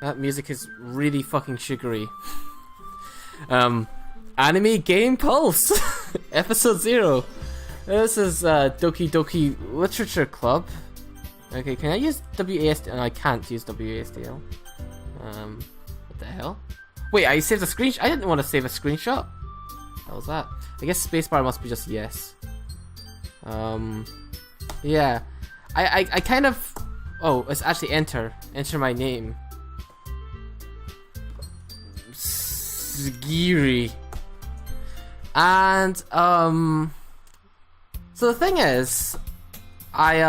That music is really fucking sugary. Anime Game Pulse, episode 0. This is Doki Doki Literature Club. Okay, can I use WASD? No, I can't use WASDL. What the hell? Wait, I saved a screenshot. I didn't want to save a screenshot. What was that? I guess spacebar must be just yes. Yeah. I kind of... Oh, it's actually enter. Enter my name. Sgiri. And, so the thing is, I,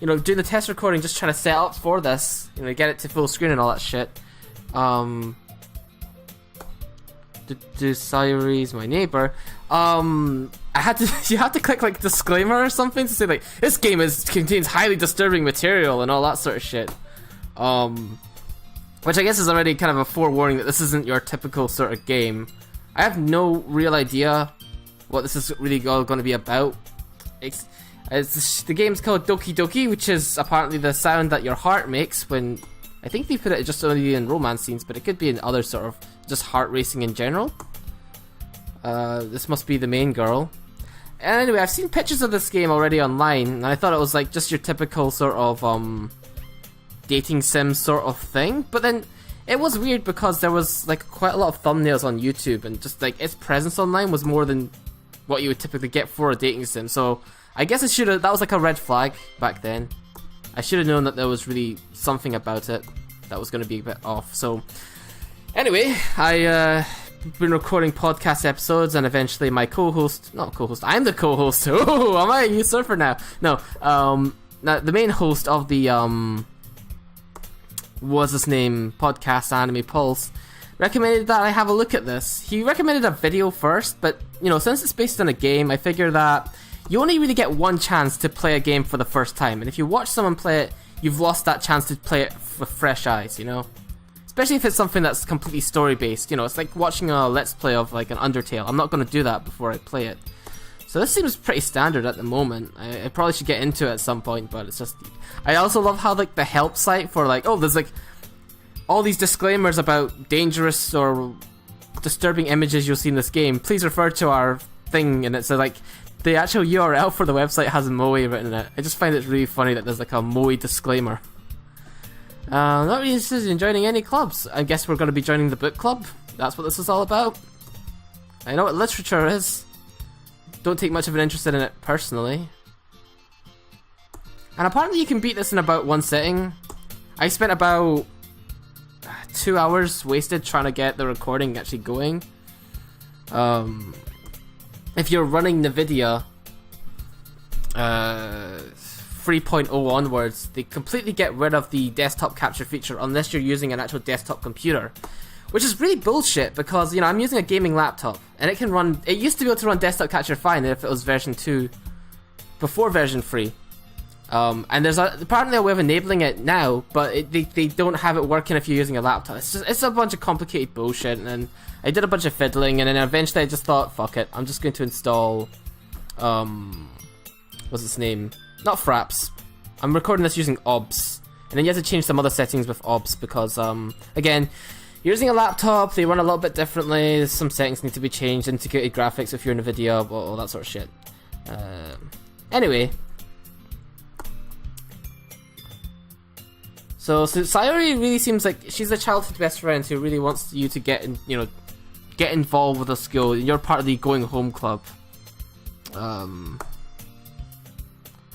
you know, doing the test recording, just trying to set up for this, you know, get it to full screen and all that shit. Sayuri's my neighbor. I had to, you have to click like disclaimer or something to say like, this game contains highly disturbing material and all that sort of shit. Which I guess is already kind of a forewarning that this isn't your typical sort of game. I have no real idea what this is really all going to be about. The game's called Doki Doki, which is apparently the sound that your heart makes when... I think they put it just only in romance scenes, but it could be in other sort of just heart racing in general. This must be the main girl. And anyway, I've seen pictures of this game already online, and I thought it was like just your typical sort of dating sim sort of thing. But then it was weird because there was like quite a lot of thumbnails on YouTube, and just like its presence online was more than what you would typically get for a dating sim. So I guess that was like a red flag back then. I should have known that there was really something about it that was going to be a bit off. So anyway, I've been recording podcast episodes, and eventually my co-host, not co-host, I'm the co-host. Oh, am I a usurper now? No, now the main host of the was his name podcast Anime Pulse recommended that I have a look at this. He recommended a video first, but you know, since it's based on a game, I figure that you only really get one chance to play a game for the first time, and if you watch someone play it, you've lost that chance to play it with fresh eyes, you know? Especially if it's something that's completely story-based, you know, it's like watching a Let's Play of like an Undertale. I'm not going to do that before I play it. So this seems pretty standard at the moment. I probably should get into it at some point, but it's just... I also love how like the help site for like, oh, there's like all these disclaimers about dangerous or disturbing images you'll see in this game. Please refer to our thing, and it's like... The actual URL for the website has Moe written in it. I just find it really funny that there's like a Moe disclaimer. Not really interested in joining any clubs. I guess we're going to be joining the book club. That's what this is all about. I know what literature is. Don't take much of an interest in it personally. And apparently you can beat this in about one sitting. I spent about 2 hours wasted trying to get the recording actually going. If you're running NVIDIA 3.0 onwards, they completely get rid of the desktop capture feature unless you're using an actual desktop computer. Which is really bullshit because, you know, I'm using a gaming laptop and it can run... It used to be able to run desktop capture fine if it was version 2 before version 3. And there's apparently a way of enabling it now, but they don't have it working if you're using a laptop. It's a bunch of complicated bullshit, and then I did a bunch of fiddling, and then eventually I just thought, fuck it, I'm just going to install, what's its name? Not Fraps. I'm recording this using OBS, and then you have to change some other settings with OBS because, again, you're using a laptop, they run a little bit differently, some settings need to be changed, integrated graphics if you're in a video, all that sort of shit. Anyway. So Sayuri really seems like she's a childhood best friend who really wants you to get involved with a school. You're part of the going home club. I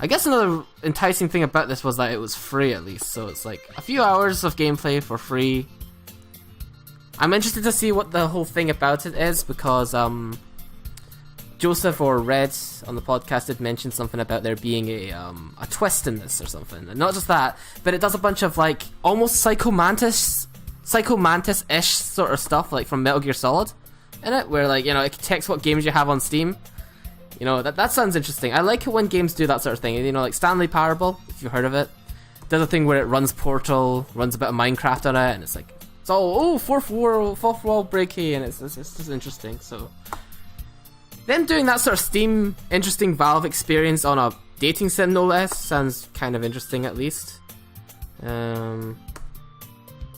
guess another enticing thing about this was that it was free at least. So it's like a few hours of gameplay for free. I'm interested to see what the whole thing about it is because Joseph or Red on the podcast did mention something about there being a twist in this or something, and not just that, but it does a bunch of like almost Psycho Mantis-ish sort of stuff, like from Metal Gear Solid, in it, where like, you know, it detects what games you have on Steam. You know, that sounds interesting. I like it when games do that sort of thing. You know, like Stanley Parable, if you've heard of it, does a thing where it runs Portal, runs a bit of Minecraft on it, and it's like it's all fourth wall breaky, and it's just interesting. So. Them doing that sort of Steam, interesting Valve experience on a dating sim, no less, sounds kind of interesting at least.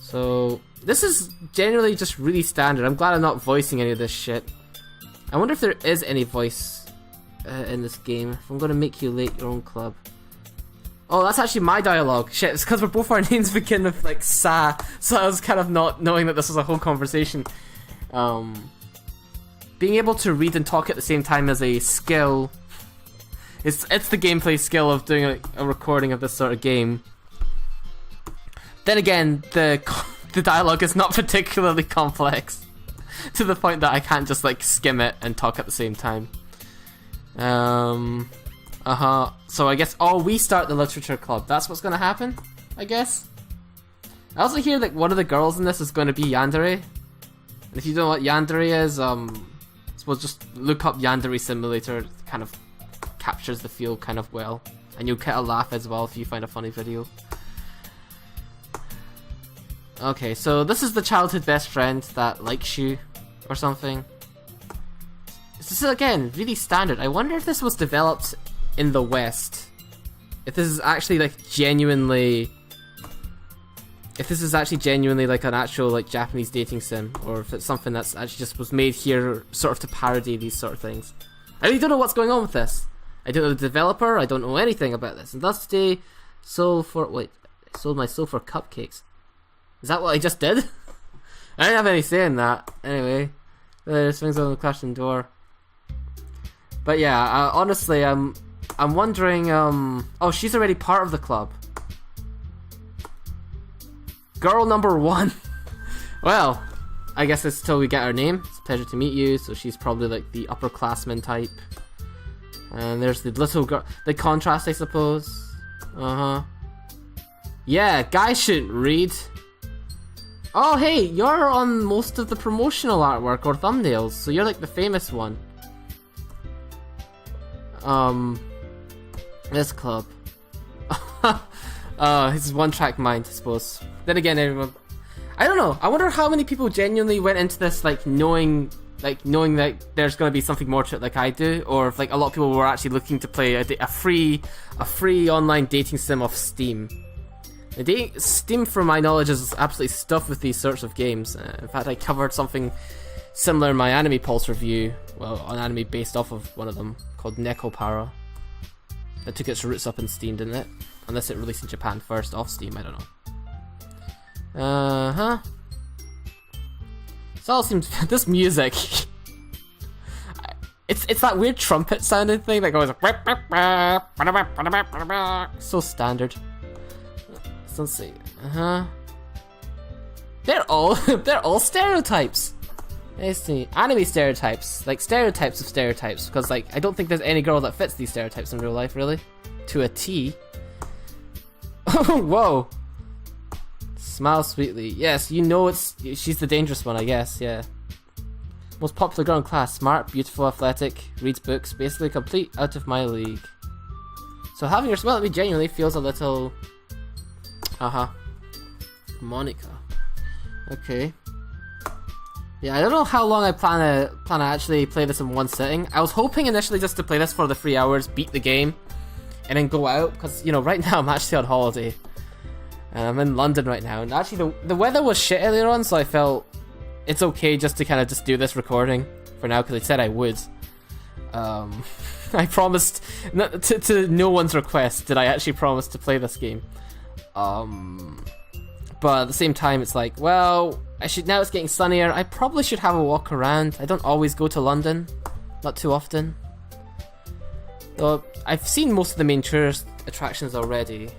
So this is generally just really standard. I'm glad I'm not voicing any of this shit. I wonder if there is any voice in this game. If I'm gonna make you late your own club. Oh, that's actually my dialogue. Shit, it's because both our names begin with like sa, so I was kind of not knowing that this was a whole conversation. Being able to read and talk at the same time is a skill. It's the gameplay skill of doing a recording of this sort of game. Then again, the dialogue is not particularly complex, to the point that I can't just like skim it and talk at the same time. So I guess we start the literature club. That's what's gonna happen, I guess. I also hear like one of the girls in this is going to be Yandere. And if you don't know what Yandere is, suppose just look up Yandere Simulator. It kind of captures the feel kind of well, and you'll get a laugh as well if you find a funny video. Okay, so this is the childhood best friend that likes you, or something. This is again really standard. I wonder if this was developed in the West. If this is actually like genuinely. If this is actually genuinely like an actual like Japanese dating sim, or if it's something that's actually just was made here sort of to parody these sort of things. I really don't know what's going on with this. I don't know the developer, I don't know anything about this. And thus today, sold my soul for cupcakes. Is that what I just did? I didn't have any say in that. Anyway, there's things on the question door. But yeah, honestly, I'm wondering, oh, she's already part of the club. Girl number 1. Well, I guess it's till we get her name. It's a pleasure to meet you. So she's probably like the upperclassman type. And there's the little girl. The contrast, I suppose. Yeah, guys shouldn't read. Oh, hey, you're on most of the promotional artwork or thumbnails. So you're like the famous one. This club. His one-track mind, I suppose. Then again, everyone. I don't know. I wonder how many people genuinely went into this like knowing that there's going to be something more to it, like I do, or if like a lot of people were actually looking to play a free online dating sim off Steam. Steam, from my knowledge, is absolutely stuffed with these sorts of games. In fact, I covered something similar in my Anime Pulse review. Well, an anime based off of one of them called Nekopara. It took its roots up in Steam, didn't it? Unless it released in Japan first off Steam, I don't know. This all seems... this music... It's that weird trumpet sounding thing that goes... so standard. Let's see. They're all stereotypes. Let's see. Anime stereotypes. Like stereotypes of stereotypes. Because like I don't think there's any girl that fits these stereotypes in real life, really. To a T. Oh, whoa. Smile sweetly. Yes, you know she's the dangerous one, I guess, yeah. Most popular girl in class. Smart, beautiful, athletic, reads books, basically complete out of my league. So having her smile at me genuinely feels a little... Monica. Okay. Yeah, I don't know how long I plan to actually play this in one sitting. I was hoping initially just to play this for the 3 hours, beat the game, and then go out, because, you know, right now I'm actually on holiday. And I'm in London right now, and actually the weather was shit earlier on, so I felt it's okay just to kind of just do this recording for now, because I said I would. I promised, to no one's request, did I actually promise to play this game. But at the same time, it's like, well, now it's getting sunnier, I probably should have a walk around. I don't always go to London, not too often. Though, I've seen most of the main tourist attractions already.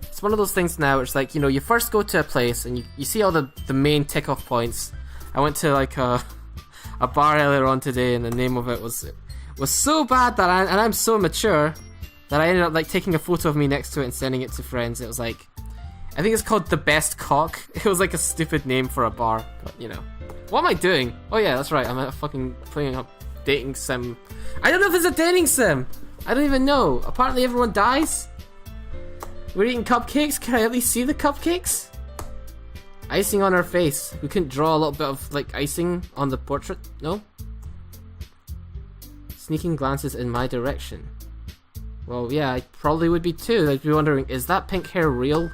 It's one of those things now, it's like, you know, you first go to a place and you see all the main tick-off points. I went to like a bar earlier on today, and the name of it was so bad that I'm so mature that I ended up like taking a photo of me next to it and sending it to friends. It was like, I think it's called The Best Cock. It was like a stupid name for a bar, but you know. What am I doing? Oh yeah, that's right, I'm fucking playing a dating sim. I don't know if it's a dating sim! I don't even know. Apparently everyone dies? We're eating cupcakes? Can I at least see the cupcakes? Icing on her face. We couldn't draw a little bit of like icing on the portrait? No? Sneaking glances in my direction. Well, yeah, I probably would be too. I'd be wondering, is that pink hair real?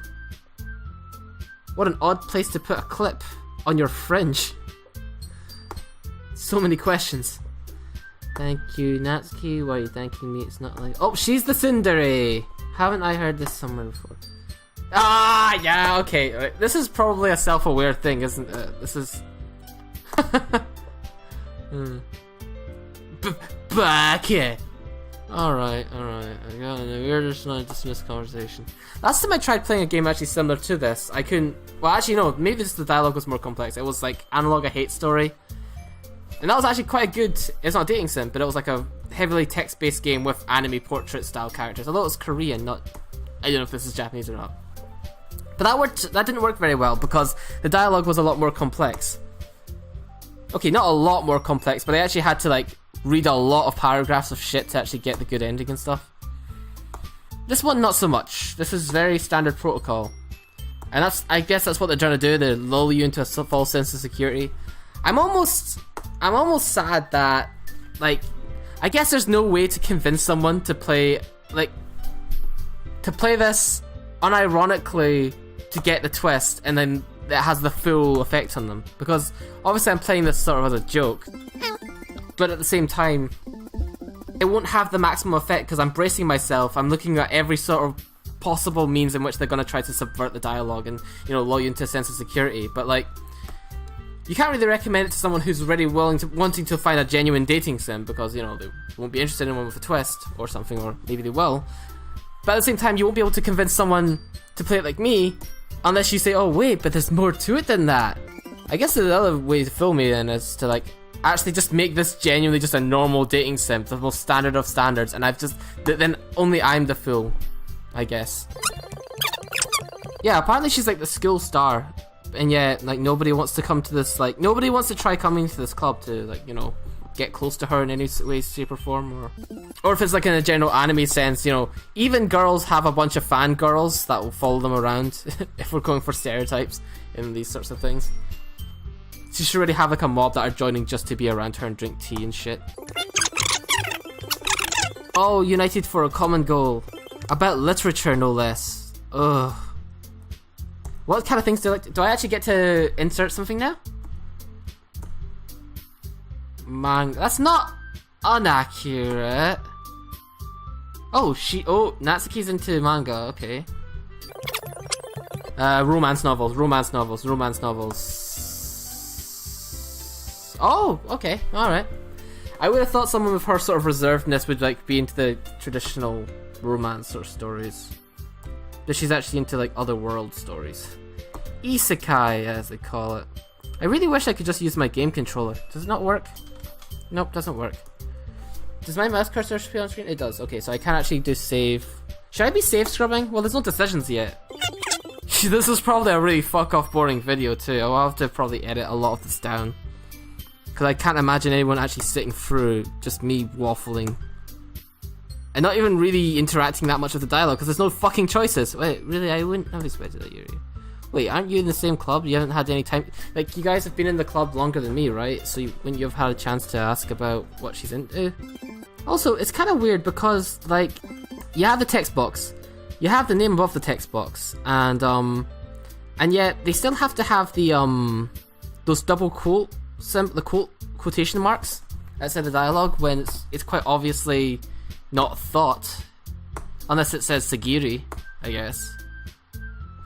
What an odd place to put a clip on your fringe. So many questions. Thank you, Natsuki. Why are you thanking me? It's not like... Oh, she's the tsundere! Haven't I heard this somewhere before? Ah, yeah, okay. Right. This is probably a self-aware thing, isn't it? This is... Back here! Alright. I got we're just not dismissed conversation. Last time I tried playing a game actually similar to this, I couldn't... Well, actually, no, maybe just the dialogue was more complex. It was like Analog A Hate Story. And that was actually quite a good... It's not a dating sim, but it was like a heavily text-based game with anime portrait-style characters. Although it was Korean, not... I don't know if this is Japanese or not. But that didn't work very well because the dialogue was a lot more complex. Okay, not a lot more complex, but I actually had to like read a lot of paragraphs of shit to actually get the good ending and stuff. This one, not so much. This is very standard protocol. And I guess that's what they're trying to do, they lull you into a false sense of security. I'm almost sad that, like, I guess there's no way to convince someone to play, like, to play this unironically to get the twist, and then it has the full effect on them. Because, obviously I'm playing this sort of as a joke, but at the same time, it won't have the maximum effect because I'm bracing myself, I'm looking at every sort of possible means in which they're going to try to subvert the dialogue and, you know, lull you into a sense of security. But, like, you can't really recommend it to someone who's already wanting to find a genuine dating sim because, you know, they won't be interested in one with a twist or something, or maybe they will. But at the same time, you won't be able to convince someone to play it like me unless you say, oh wait, but there's more to it than that. I guess the other way to fool me then is to, like, actually just make this genuinely just a normal dating sim, the most standard of standards, and then only I'm the fool, I guess. Yeah, apparently she's like the school star, and yet, like, nobody wants to come to this, like, nobody wants to try coming to this club to, like, you know, get close to her in any way, shape, or form, or if it's like in a general anime sense, you know, even girls have a bunch of fangirls that will follow them around, if we're going for stereotypes in these sorts of things. She should already have like a mob that are joining just to be around her and drink tea and shit. Oh, united for a common goal. About literature, no less. Ugh. What kind of things do I actually get to insert something now? That's not inaccurate. Oh, Natsuki's into manga, okay. Romance novels. Oh, okay, alright. I would have thought someone with her sort of reservedness would, like, be into the traditional romance sort of stories. But she's actually into, like, other world stories. Isekai, as they call it. I really wish I could just use my game controller. Does it not work? Nope, doesn't work. Does my mouse cursor appear on screen? It does. Okay, so I can actually do save. Should I be save scrubbing? Well, there's no decisions yet. This is probably a really fuck-off boring video too. I'll have to probably edit a lot of this down. Because I can't imagine anyone actually sitting through just me waffling. And not even really interacting that much with the dialogue, because there's no fucking choices. Wait, really? I wouldn't have expected that, Yuri. Wait, aren't you in the same club? You haven't had any time... Like, you guys have been in the club longer than me, right? So wouldn't you have had a chance to ask about what she's into? Also, it's kind of weird because, like, you have the text box. You have the name above the text box. And yet, they still have to have the, those double quotation marks outside the dialogue when it's quite obviously not thought. Unless it says Sagiri, I guess.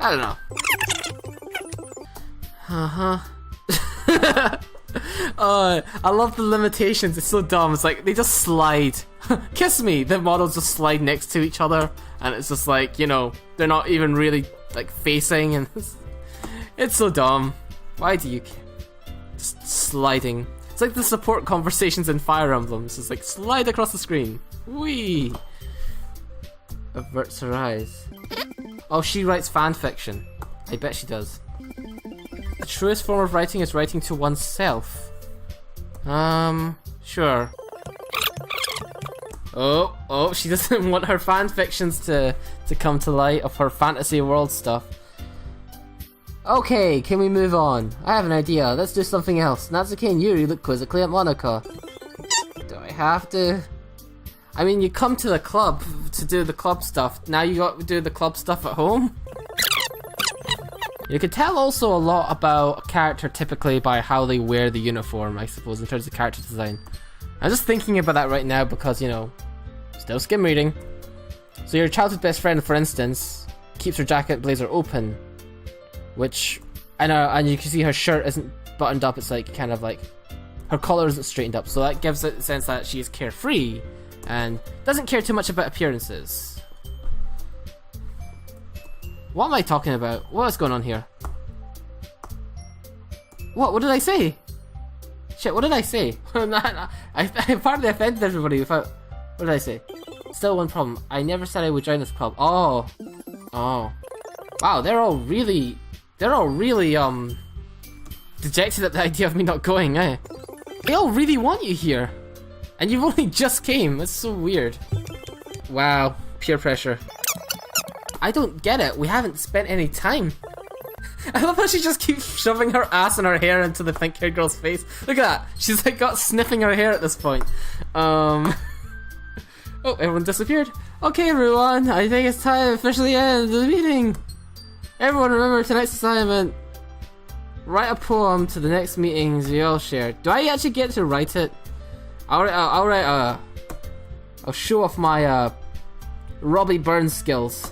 I don't know. I love the limitations. It's so dumb. It's like they just slide. Kiss me. The models just slide next to each other, and it's just like, you know, they're not even really like facing, and it's so dumb. Why do you just sliding? It's like the support conversations in Fire Emblem. It's just like slide across the screen. Whee! Averts her eyes. Oh, she writes fan fiction. I bet she does. The truest form of writing is writing to oneself. Sure. Oh, she doesn't want her fan fictions to come to light of her fantasy world stuff. Okay, can we move on? I have an idea. Let's do something else. Natsuki and Yuri look quizzically at Monaco. Do I have to? I mean, you come to the club to do the club stuff. Now you got to do the club stuff at home? You can tell also a lot about a character typically by how they wear the uniform, I suppose, in terms of character design. I'm just thinking about that right now because, you know, still skim reading. So your childhood best friend, for instance, keeps her jacket blazer open, which, and you can see her shirt isn't buttoned up, it's like, kind of like, her collar isn't straightened up, so that gives it the sense that she is carefree, and doesn't care too much about appearances. What am I talking about? What is going on here? What did I say? Shit, what did I say? I partly offended everybody without... What did I say? Still one problem. I never said I would join this club. Oh. Wow, they're all really, dejected at the idea of me not going, eh? They all really want you here. And you've only just came. That's so weird. Wow, peer pressure. I don't get it. We haven't spent any time. I love how she just keeps shoving her ass and her hair into the pink-haired girl's face. Look at that. She's like got sniffing her hair at this point. Oh, everyone disappeared. Okay, everyone. I think it's time to officially end the meeting. Everyone remember tonight's assignment. Write a poem to the next meetings we all shared. Do I actually get to write it? I'll show off my Robbie Burns skills.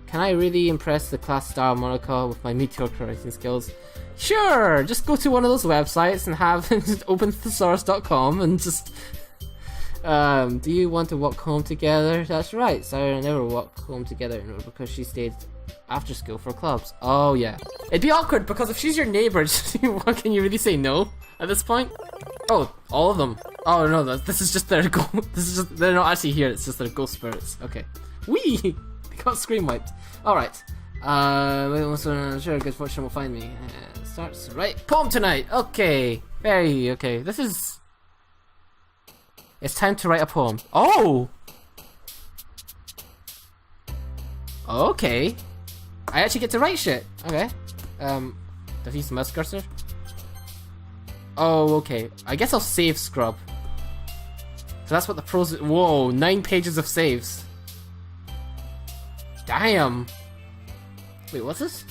Can I really impress the class star Monica with my mediocre writing skills? Sure, just go to one of those websites and have open thesaurus.com and just... do you want to walk home together? That's right, Sarah and I never walk home together because she stayed after school for clubs. Oh yeah. It'd be awkward because if she's your neighbor, can you really say no at this point? Oh, all of them. Oh no, this is just their ghost. This is just, they're not actually here, it's just their ghost spirits. Okay. Whee! They got screen wiped. Alright. Sure, good fortune will find me. Starts right. Poem tonight! Okay. Very okay. This is... It's time to write a poem. Oh! Okay. I actually get to write shit. Okay. Defeat the mouse cursor. Oh, okay. I guess I'll save scrub. So that's what the pros... Whoa, 9 pages of saves. Damn. Wait, what's this?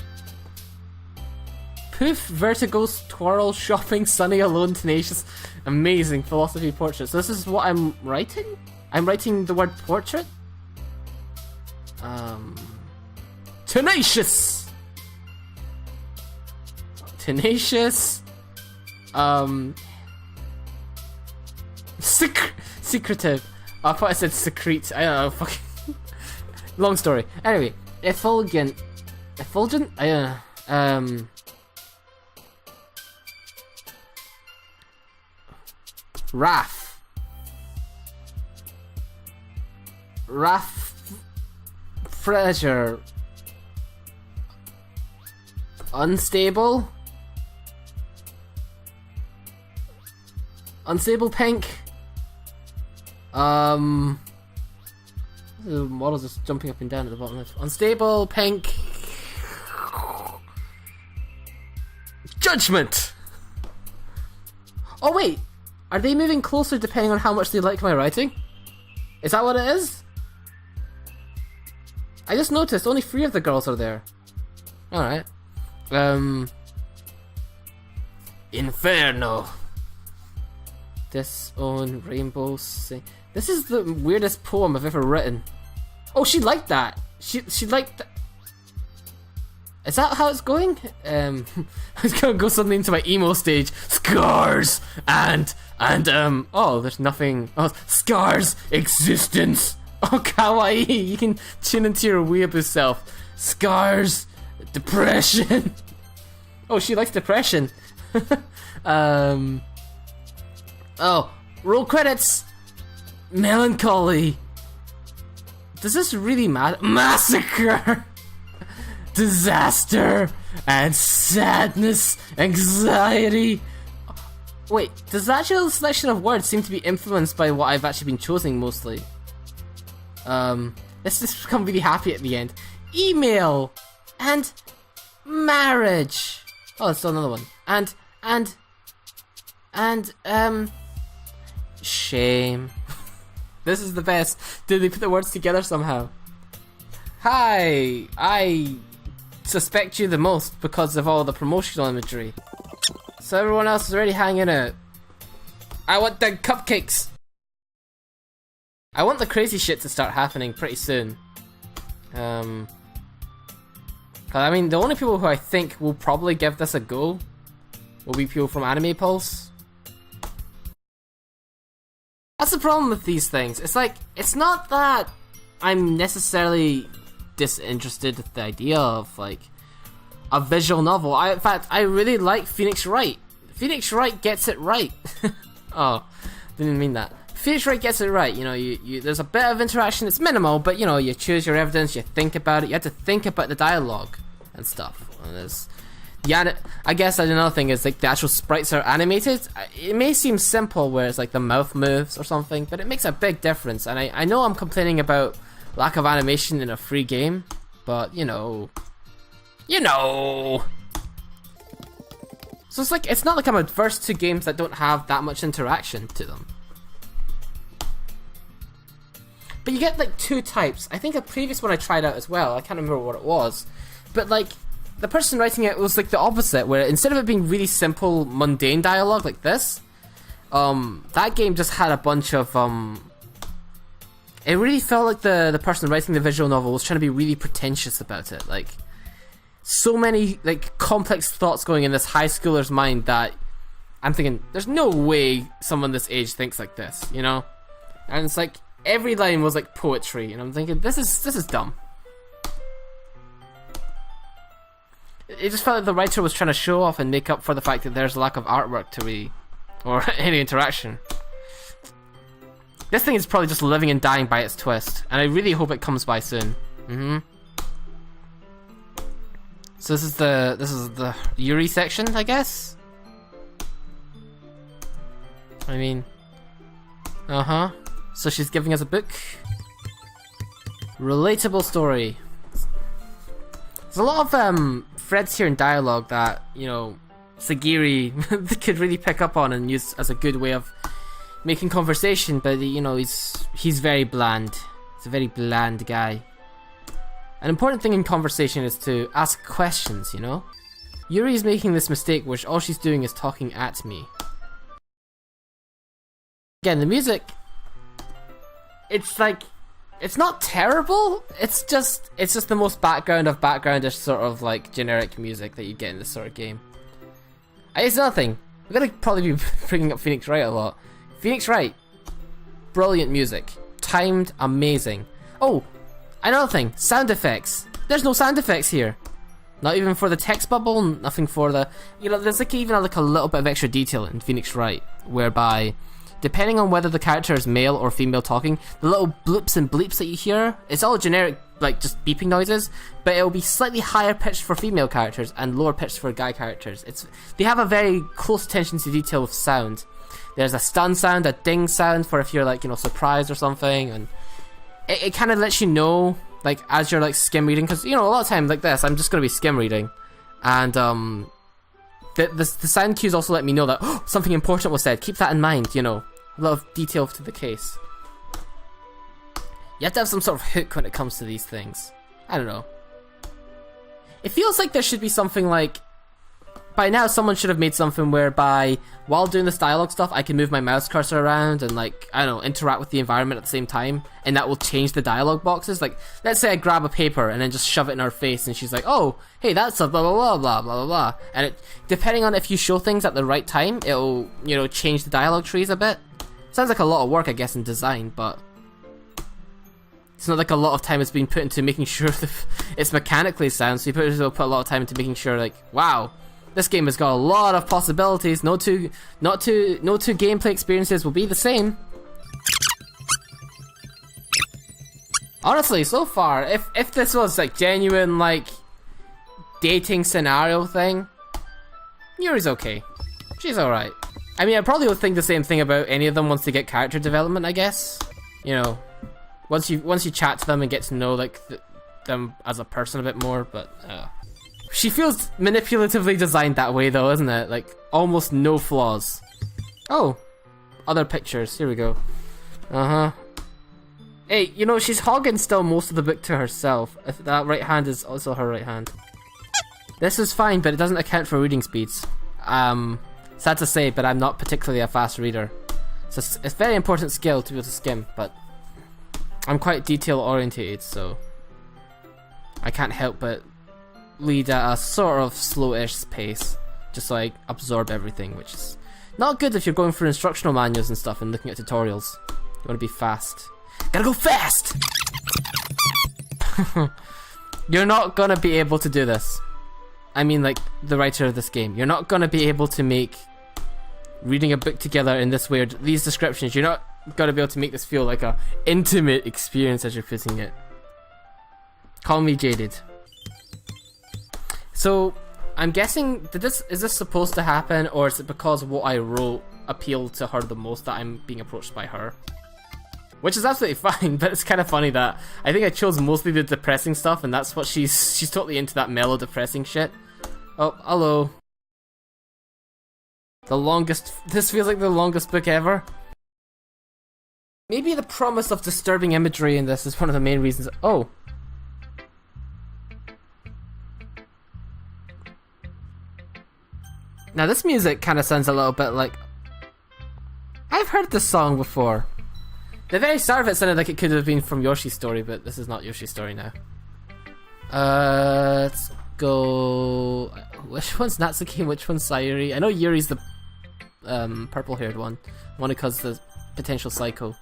Poof, vertigos, twirl, shopping, sunny, alone, tenacious. Amazing philosophy portrait. So this is what I'm writing? I'm writing the word portrait? Tenacious! Tenacious. Secretive. Oh, I thought I said secrete. I don't know, fucking... Long story. Anyway, effulgent. Effulgent? Wrath. Pressure. Unstable. Unstable pink. The model's just jumping up and down at the bottom left. Unstable pink. Judgment. Oh wait, are they moving closer depending on how much they like my writing? Is that what it is? I just noticed only 3 of the girls are there. Alright. Inferno. Disown rainbow sing. This is the weirdest poem I've ever written. Oh, she liked that. She liked that. Is that how it's going? I was gonna go suddenly into my emo stage. Scars and oh, there's nothing. Oh, scars, existence. Oh, kawaii. You can tune into your weeaboo self. Scars, depression. Oh, she likes depression. Oh, roll credits. Melancholy. Does this really matter? Massacre. Disaster and sadness, anxiety. Wait, does the actual selection of words seem to be influenced by what I've actually been choosing mostly? Let's just become really happy at the end. Email and marriage. Oh, there's still another one. And shame. This is the best. Did they put the words together somehow? Hi, suspect you the most because of all the promotional imagery. So everyone else is already hanging out. I want the cupcakes! I want the crazy shit to start happening pretty soon. I mean, the only people who I think will probably give this a go will be people from Anime Pulse. That's the problem with these things. It's like, it's not that I'm necessarily disinterested with the idea of, like, a visual novel. In fact, I really like Phoenix Wright. Phoenix Wright gets it right. Oh, didn't mean that. Phoenix Wright gets it right. You know, there's a bit of interaction. It's minimal, but you know, you choose your evidence, you think about it. You have to think about the dialogue and stuff. And there's, I guess another thing is like the actual sprites are animated. It may seem simple, where it's like the mouth moves or something, but it makes a big difference. And I know I'm complaining about lack of animation in a free game, but you know. So it's like, it's not like I'm adverse to games that don't have that much interaction to them. But you get like two types. I think a previous one I tried out as well, I can't remember what it was. But like, the person writing it was like the opposite, where instead of it being really simple, mundane dialogue like this, that game just had a bunch of, it really felt like the person writing the visual novel was trying to be really pretentious about it. Like, so many like complex thoughts going in this high schooler's mind that I'm thinking, there's no way someone this age thinks like this, you know? And it's like, every line was like poetry, and I'm thinking, this is dumb. It just felt like the writer was trying to show off and make up for the fact that there's a lack of artwork to read, or any interaction. This thing is probably just living and dying by its twist, and I really hope it comes by soon. So this is the Yuri section, I guess? I mean, so she's giving us a book. Relatable story. There's a lot of threads here in dialogue that, you know, Sagiri could really pick up on and use as a good way of making conversation, but you know, he's very bland. He's a very bland guy. An important thing in conversation is to ask questions, you know? Yuri's making this mistake where all she's doing is talking at me. Again, the music, it's like, it's not terrible, it's just the most background of backgroundish sort of like generic music that you get in this sort of game. It's another thing, we're gonna probably be bringing up Phoenix Wright a lot. Phoenix Wright, brilliant music, timed, amazing. Oh, another thing, sound effects. There's no sound effects here. Not even for the text bubble, nothing for the, you know, there's like even like a little bit of extra detail in Phoenix Wright, whereby depending on whether the character is male or female talking, the little bloops and bleeps that you hear, it's all generic, like just beeping noises, but it'll be slightly higher pitched for female characters and lower pitched for guy characters. They have a very close attention to detail with sound. There's a stun sound, a ding sound for if you're like, you know, surprised or something, and it kind of lets you know, like, as you're like skim reading, because, you know, a lot of times like this, I'm just going to be skim reading, and the sound cues also let me know that, oh, something important was said, keep that in mind, you know. A lot of detail to the case. You have to have some sort of hook when it comes to these things. I don't know. It feels like there should be something like, by now someone should have made something whereby while doing this dialogue stuff I can move my mouse cursor around and, like, I don't know, interact with the environment at the same time, and that will change the dialogue boxes. Like, let's say I grab a paper and then just shove it in her face and she's like, oh, hey, that's a blah blah blah blah blah blah, and it, depending on if you show things at the right time, it'll, you know, change the dialogue trees a bit. Sounds like a lot of work, I guess, in design, but it's not like a lot of time is being put into making sure that it's mechanically sound, so you put a lot of time into making sure, like, wow, this game has got a lot of possibilities. No two gameplay experiences will be the same. Honestly, so far, if this was like genuine, like, dating scenario thing, Yuri's okay. She's alright. I mean, I probably would think the same thing about any of them once they get character development, I guess. You know, once you chat to them and get to know, like, them as a person a bit more, but she feels manipulatively designed that way, though, isn't it? Like, almost no flaws. Oh, other pictures. Here we go. Hey, you know, she's hogging still most of the book to herself. If that right hand is also her right hand. This is fine, but it doesn't account for reading speeds. Sad to say, but I'm not particularly a fast reader. So it's a very important skill to be able to skim, but I'm quite detail orientated, so I can't help but read at a sort of slowish pace, just so I absorb everything, which is not good if you're going through instructional manuals and stuff and looking at tutorials. You want to be fast. Gotta go fast! You're not gonna be able to do this. I mean, like, the writer of this game. You're not gonna be able to make reading a book together in this way, or these descriptions. You're not gonna be able to make this feel like a intimate experience as you're putting it. Call me jaded. So, I'm guessing, is this supposed to happen, or is it because what I wrote appealed to her the most that I'm being approached by her? Which is absolutely fine, but it's kind of funny that I think I chose mostly the depressing stuff, and that's what she's totally into, that mellow depressing shit. Oh, hello. This feels like the longest book ever. Maybe the promise of disturbing imagery in this is one of the main reasons. Oh. Now this music kind of sounds a little bit like... I've heard this song before. The very start of it sounded like it could have been from Yoshi's Story, but this is not Yoshi's Story now. Let's go... Which one's Natsuki and which one's Sayuri? I know Yuri's the purple-haired one. Monika's the potential psycho.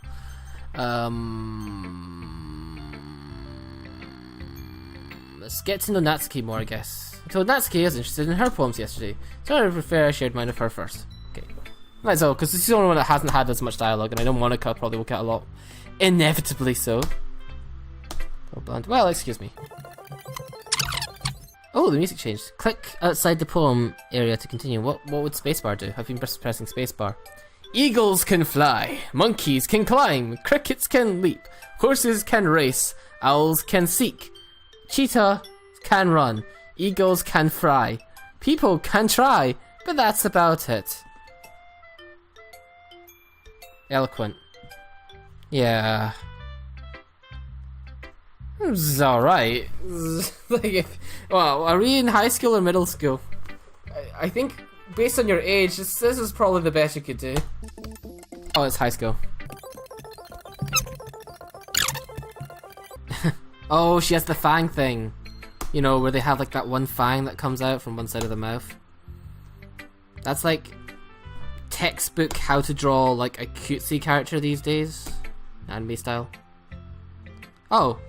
Let's get to know Natsuki more, I guess. I told Natsuki I was interested in her poems yesterday, so I prefer I shared mine with her first. Okay. Might as well, because she's the only one that hasn't had as much dialogue, and I know Monika probably will get a lot. Inevitably so. Oh, blunt. Well, excuse me. Oh, the music changed. Click outside the poem area to continue. What would spacebar do? I've been pressing spacebar. Eagles can fly, monkeys can climb, crickets can leap, horses can race, owls can seek, cheetah can run, eagles can fly, people can try, but that's about it. Eloquent. Yeah. It's alright. Like, well, are we in high school or middle school? I think, based on your age, this is probably the best you could do. Oh, it's high school. Oh, she has the fang thing. You know, where they have like that one fang that comes out from one side of the mouth. That's like textbook how to draw like a cutesy character these days. Anime style. Oh,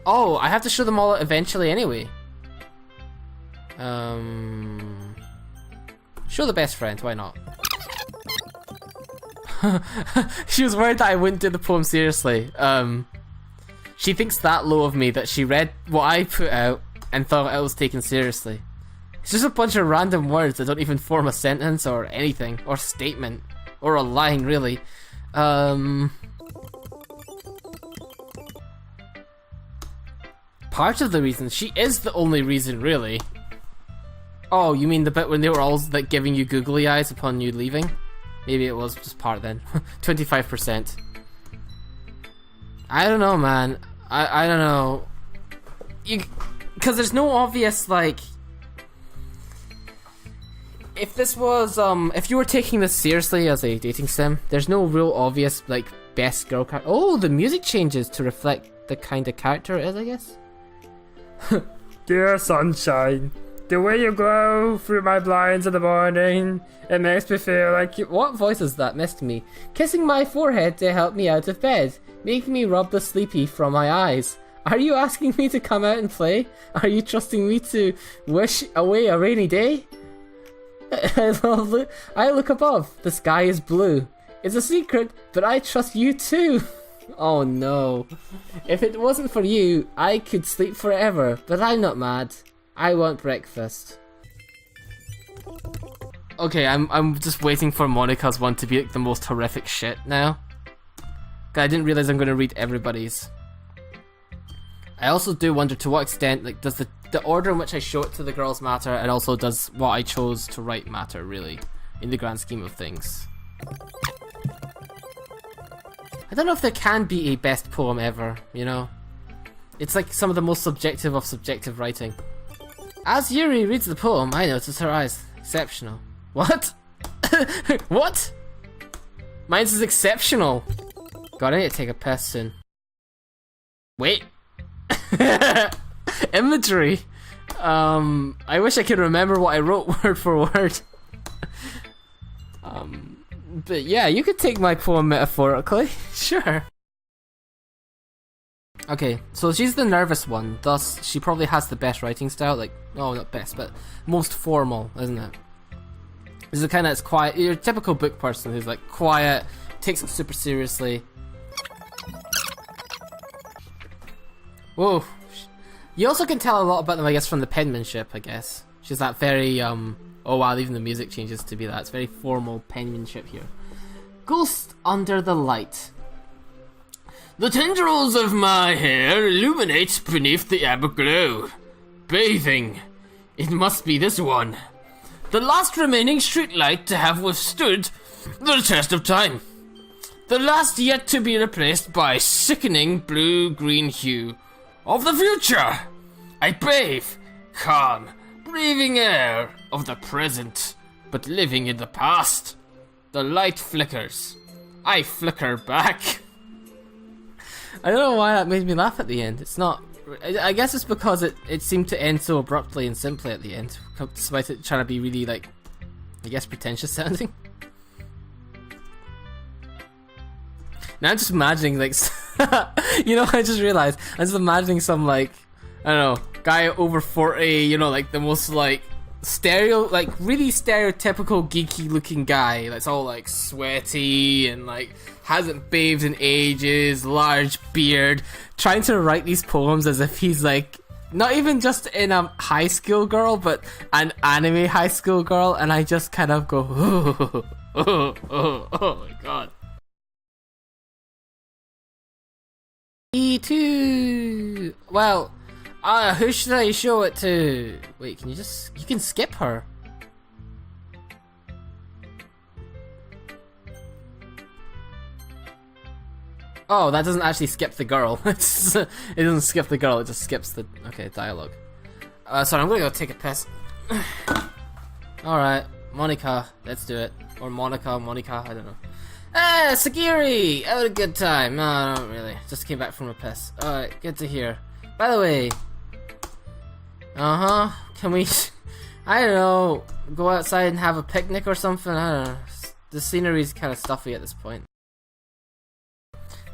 I have to show them all eventually anyway. Show the best friend, why not? She was worried that I wouldn't do the poem seriously. She thinks that low of me that she read what I put out and thought it was taken seriously. It's just a bunch of random words that don't even form a sentence or anything, or statement, or a line really. Part of the reason, she is the only reason really. Oh, you mean the bit when they were all like giving you googly eyes upon you leaving? Maybe it was just part then. 25%. I don't know, man. I don't know. Because there's no obvious, like... If this was, if you were taking this seriously as a dating sim, there's no real obvious, like, best girl character. Oh, the music changes to reflect the kind of character it is, I guess. Dear sunshine, the way you glow through my blinds in the morning, it makes me feel like you... What voice is that? Missed me. Kissing my forehead to help me out of bed, making me rub the sleepy from my eyes. Are you asking me to come out and play? Are you trusting me to wish away a rainy day? I look above. The sky is blue. It's a secret, but I trust you too. Oh no. If it wasn't for you, I could sleep forever, but I'm not mad. I want breakfast. Okay, I'm just waiting for Monika's one to be like the most horrific shit now. I didn't realize I'm gonna read everybody's. I also do wonder to what extent, like, does the order in which I show it to the girls matter, and also does what I chose to write matter, really, in the grand scheme of things. I don't know if there can be a best poem ever, you know? It's like some of the most subjective of subjective writing. As Yuri reads the poem, I notice her eyes. Exceptional. What? What? Mine's is exceptional. God, I need to take a piss soon. Wait. Imagery. I wish I could remember what I wrote word for word. But yeah, you could take my poem metaphorically. Sure. Okay, so she's the nervous one, thus she probably has the best writing style, like, oh, not best, but most formal, isn't it? This is the kind that's quiet, your typical book person who's like quiet, takes it super seriously. Whoa. You also can tell a lot about them, I guess, from the penmanship, I guess. She's that very, oh wow, even the music changes to be that. It's very formal penmanship here. Ghost under the light. The tendrils of my hair illuminate beneath the amber glow. Bathing. It must be this one. The last remaining streetlight to have withstood the test of time. The last yet to be replaced by sickening blue-green hue of the future. I bathe, calm, breathing air of the present, but living in the past. The light flickers. I flicker back. I don't know why that made me laugh at the end. It's not... I guess it's because it seemed to end so abruptly and simply at the end, despite it trying to be really, like, I guess pretentious sounding. Now I'm just imagining, like, you know, I just realized, I'm just imagining some, like, I don't know, guy over 40, you know, like, the most, like, really stereotypical geeky looking guy that's all, like, sweaty and, like, hasn't bathed in ages, large beard, trying to write these poems as if he's, like, not even just in a high school girl, but an anime high school girl, and I just kind of go, oh my god. E2! Well, who should I show it to? Wait, you can skip her. Oh, that doesn't actually skip the girl. It doesn't skip the girl, it just skips the, okay, dialogue. Sorry, I'm gonna go take a piss. Alright, Monica, let's do it. Or Monica, I don't know. Sagiri! I had a good time. No, not really. Just came back from a piss. Alright, good to hear. By the way... Can we... I don't know, go outside and have a picnic or something? I don't know. The scenery's kind of stuffy at this point.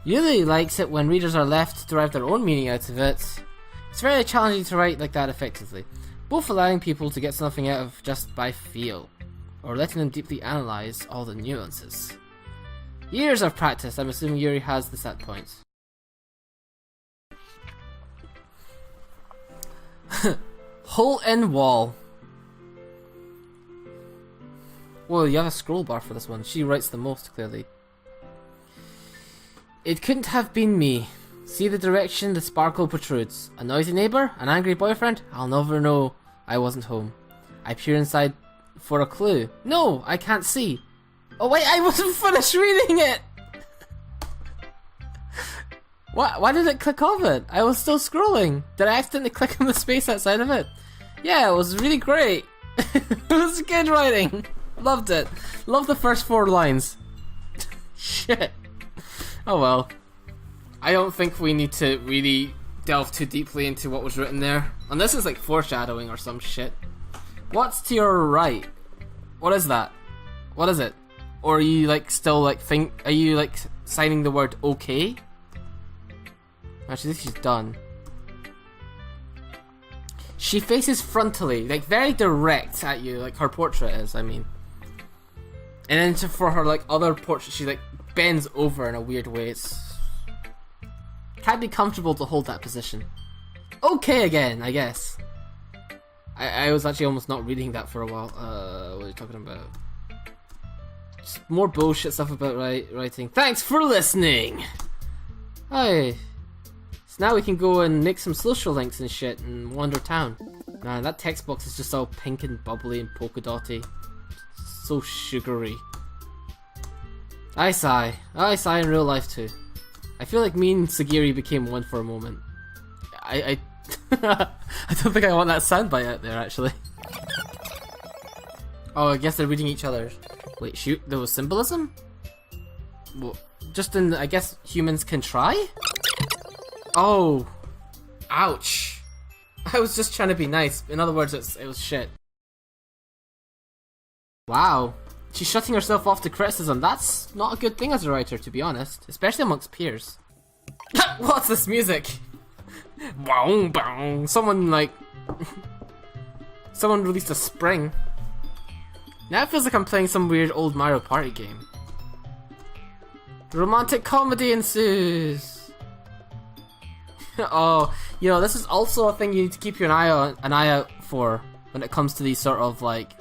Yuli likes it when readers are left to derive their own meaning out of it. It's very challenging to write like that effectively, both allowing people to get something out of just by feel, or letting them deeply analyse all the nuances. Years of practice, I'm assuming Yuri has this at point. Hole in wall. Well, you have a scroll bar for this one. She writes the most, clearly. It couldn't have been me. See the direction the sparkle protrudes. A noisy neighbour? An angry boyfriend? I'll never know. I wasn't home. I peer inside for a clue. No, I can't see. Oh wait, I wasn't finished reading it! Why did it click off it? I was still scrolling. Did I accidentally click on the space outside of it? Yeah, it was really great. It was good writing. Loved it. Loved the first 4 lines. Shit. Oh well. I don't think we need to really delve too deeply into what was written there. Unless it's like foreshadowing or some shit. What's to your right? What is that? What is it? Or are you like still like are you like signing the word okay? Actually, this is done. She faces frontally, like very direct at you, like her portrait is, I mean. And then for her like other portrait, she like bends over in a weird way. It's can't be comfortable to hold that position. Okay again, I guess. I was actually almost not reading that for a while. What are you talking about? Just more bullshit stuff about writing. Thanks for listening! Hi. So now we can go and make some social links and shit and wander town. Man, that text box is just all pink and bubbly and polka dotty. So sugary. I sigh. I sigh in real life too. I feel like me and Sagiri became one for a moment. I I don't think I want that soundbite out there, actually. Oh, I guess they're reading each other's. Wait, shoot, there was symbolism? Well, just in, I guess humans can try? Oh. Ouch. I was just trying to be nice. In other words, it was shit. Wow. She's shutting herself off to criticism. That's not a good thing as a writer, to be honest. Especially amongst peers. What's this music? Boom, boom. Someone, like... someone released a spring. Now it feels like I'm playing some weird old Mario Party game. Romantic comedy ensues. Oh, you know, this is also a thing you need to keep an eye out for when it comes to these sort of, like,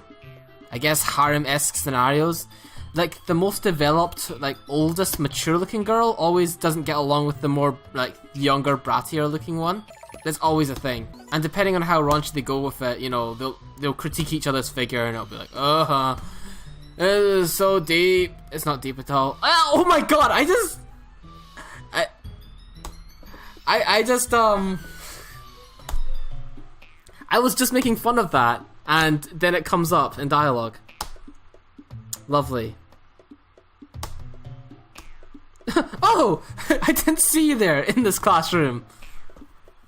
I guess harem-esque scenarios. Like, the most developed, like, oldest, mature-looking girl always doesn't get along with the more, like, younger, brattier-looking one. That's always a thing. And depending on how raunchy they go with it, you know, they'll critique each other's figure and it'll be like, uh-huh. It is so deep. It's not deep at all. Oh my god, I was just making fun of that, and then it comes up in dialogue. Lovely. Oh! I didn't see you there in this classroom.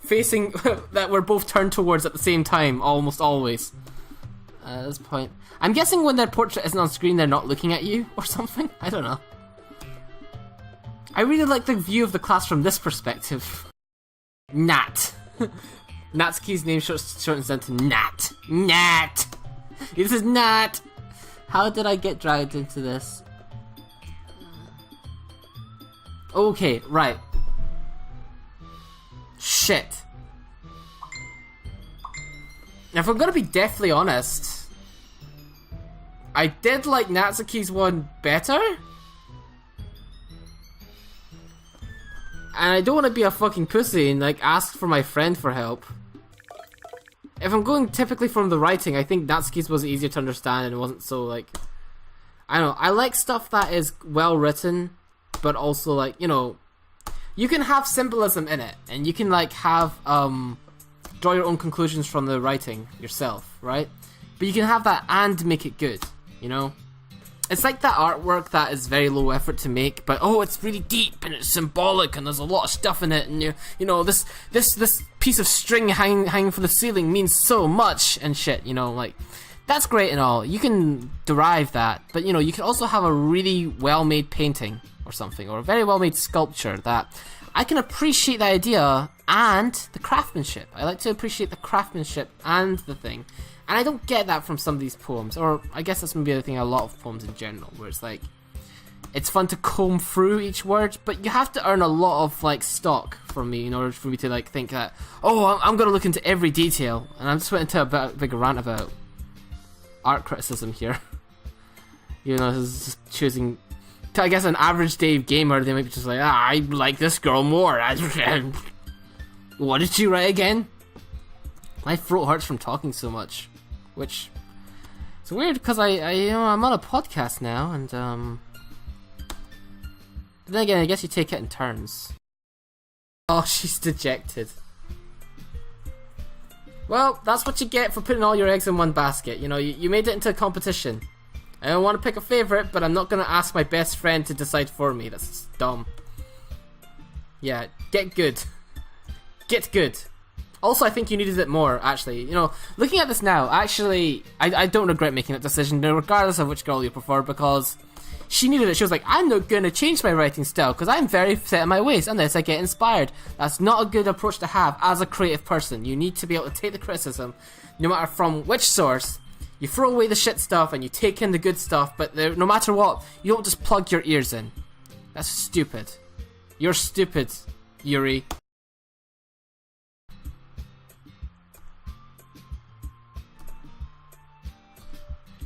Facing that we're both turned towards at the same time, almost always. At this point. I'm guessing when their portrait isn't on screen, they're not looking at you, or something? I don't know. I really like the view of the class from this perspective. Nat. Natsuki's name shortens down to Nat. Nat! This is Nat! How did I get dragged into this? Okay, right. Shit. If I'm gonna be deathly honest, I did like Natsuki's one better. And I don't want to be a fucking pussy and like ask for my friend for help. If I'm going typically from the writing, I think Natsuki's was easier to understand and it wasn't so like... I don't know, I like stuff that is well written, but also like, you know, you can have symbolism in it, and you can like have, draw your own conclusions from the writing yourself, right? But you can have that and make it good, you know? It's like that artwork that is very low effort to make, but oh, it's really deep and it's symbolic and there's a lot of stuff in it, and you know, this piece of string hanging from the ceiling means so much and shit, you know, like, that's great and all. You can derive that, but you know, you can also have a really well-made painting or something, or a very well-made sculpture that I can appreciate the idea and the craftsmanship. I like to appreciate the craftsmanship and the thing. And I don't get that from some of these poems, or I guess that's maybe the thing, a lot of poems in general, where it's like, it's fun to comb through each word, but you have to earn a lot of like stock from me in order for me to like think that, oh, I'm gonna look into every detail. And I just went into a big rant about art criticism here. You know, just choosing, I guess an average day gamer, they might be just like, I like this girl more. What did you write again? My throat hurts from talking so much. Which, it's weird because I'm on a podcast now, and but then again, I guess you take it in turns. Oh, she's dejected. Well, that's what you get for putting all your eggs in one basket. You know, you made it into a competition. I don't want to pick a favorite, but I'm not gonna ask my best friend to decide for me. That's dumb. Yeah, get good. Get good. Also, I think you needed it more, actually. You know, looking at this now, actually, I don't regret making that decision, regardless of which girl you prefer, because she needed it. She was like, I'm not going to change my writing style, because I'm very set in my ways, unless I get inspired. That's not a good approach to have as a creative person. You need to be able to take the criticism, no matter from which source. You throw away the shit stuff, and you take in the good stuff, but no matter what, you don't just plug your ears in. That's stupid. You're stupid, Yuri.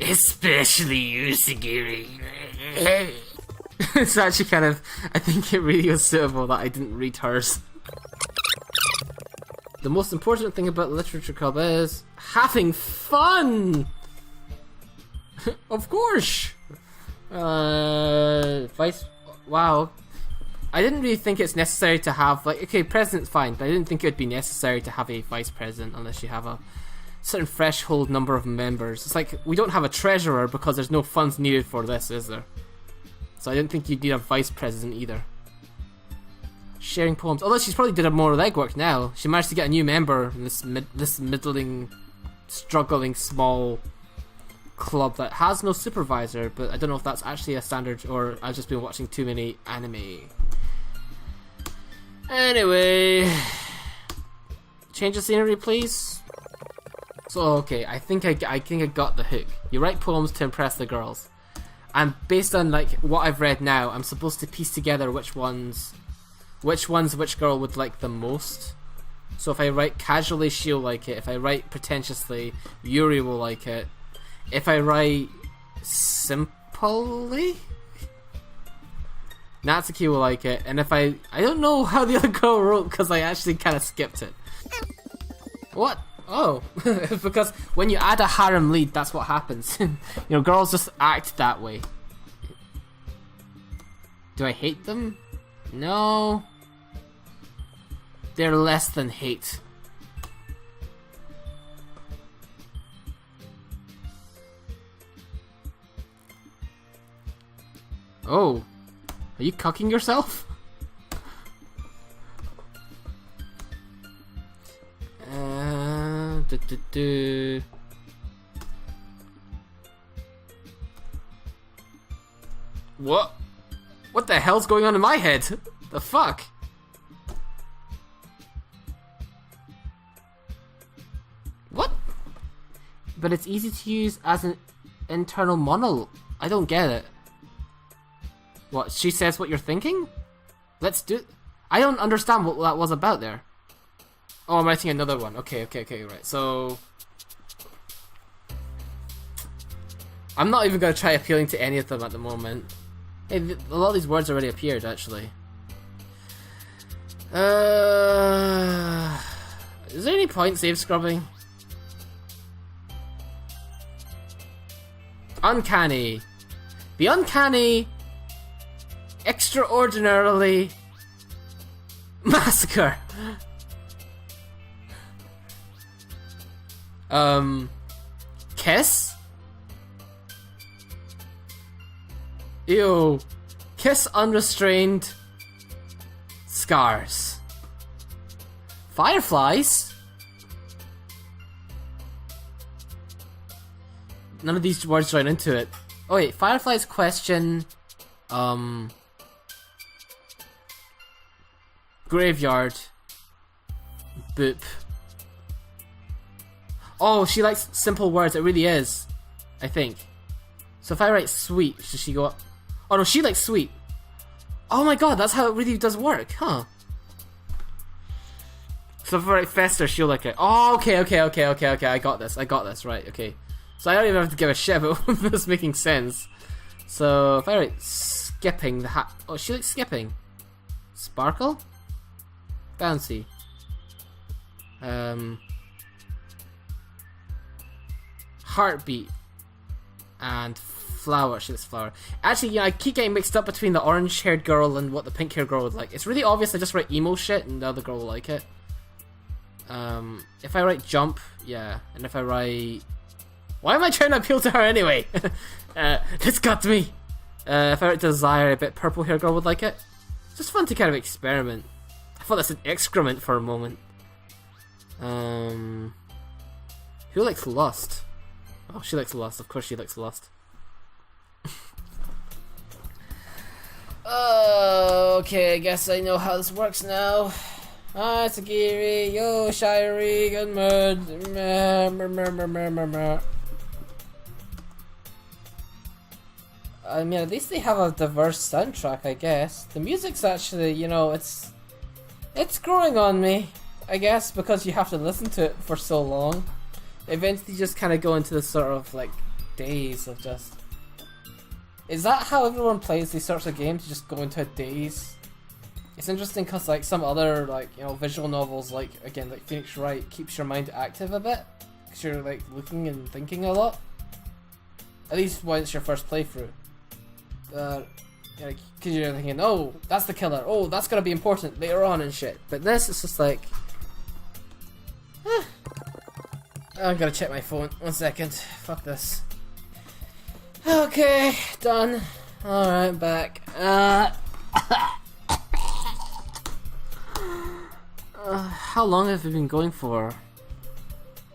Especially you, Sagiri. It's actually kind of, I think it really was suitable that I didn't read hers. The most important thing about the literature club is having fun! Of course! Wow. I didn't really think it's necessary to have, like, okay, president's fine, but I didn't think it would be necessary to have a vice president unless you have a certain threshold number of members. It's like, we don't have a treasurer because there's no funds needed for this, is there? So I didn't think you'd need a vice president either. Sharing poems. Although she's probably did more legwork now. She managed to get a new member in this middling, struggling, small club that has no supervisor, but I don't know if that's actually a standard or I've just been watching too many anime. Anyway, change the scenery, please. So okay, I think I got the hook. You write poems to impress the girls, and based on like what I've read now, I'm supposed to piece together which ones which girl would like the most. So if I write casually, she'll like it. If I write pretentiously, Yuri will like it. If I write simply, Natsuki will like it. And if I don't know how the other girl wrote because I actually kind of skipped it. What? Oh, because when you add a harem lead, that's what happens. You know, girls just act that way. Do I hate them? No. They're less than hate. Oh, are you cucking yourself? What? What the hell's going on in my head? The fuck? What? But it's easy to use as an internal monologue. I don't get it. What? She says what you're thinking? Let's do. I don't understand what that was about there. Oh, I'm writing another one. Okay, right. So I'm not even gonna try appealing to any of them at the moment. Hey, a lot of these words already appeared, actually. Is there any point save scrubbing? Uncanny. The uncanny, extraordinarily massacre. Kiss? Ew. Kiss unrestrained. Scars. Fireflies? None of these words join into it. Oh wait, fireflies question... Graveyard. Boop. Oh, she likes simple words, it really is. I think. So if I write sweet, should she go up? Oh no, she likes sweet. Oh my god, that's how it really does work, huh? So if I write fester, she'll like it. Oh, okay, I got this, right, okay. So I don't even have to give a shit about this making sense. So if I write skipping, the hat. Oh, she likes skipping. Sparkle? Bouncy. Heartbeat. And flower. She likes flower. Actually, yeah, I keep getting mixed up between the orange-haired girl and what the pink-haired girl would like. It's really obvious I just write emo shit and the other girl will like it. If I write jump, yeah. And if I write... Why am I trying to appeal to her anyway? It's got me. If I write desire, I bet purple-haired girl would like it. It's just fun to kind of experiment. I thought that's an excrement for a moment. Who likes lust? Oh, she likes lust. Of course she likes lust. Okay, I guess I know how this works now. Ah, Sagiri, yo, Shirey, good mood. I mean, at least they have a diverse soundtrack, I guess. The music's actually, you know, it's growing on me, I guess, because you have to listen to it for so long. Eventually you just kind of go into this sort of, like, daze of just... Is that how everyone plays these sorts of games? You just go into a daze? It's interesting because, like, some other, like, you know, visual novels, like, again, like Phoenix Wright, keeps your mind active a bit. Because you're, like, looking and thinking a lot. At least when it's your first playthrough. Because you're thinking, oh, that's the killer. Oh, that's gonna be important later on and shit. But this is just like, I'm gonna check my phone. 1 second. Fuck this. Okay, done. Alright, back. How long have we been going for?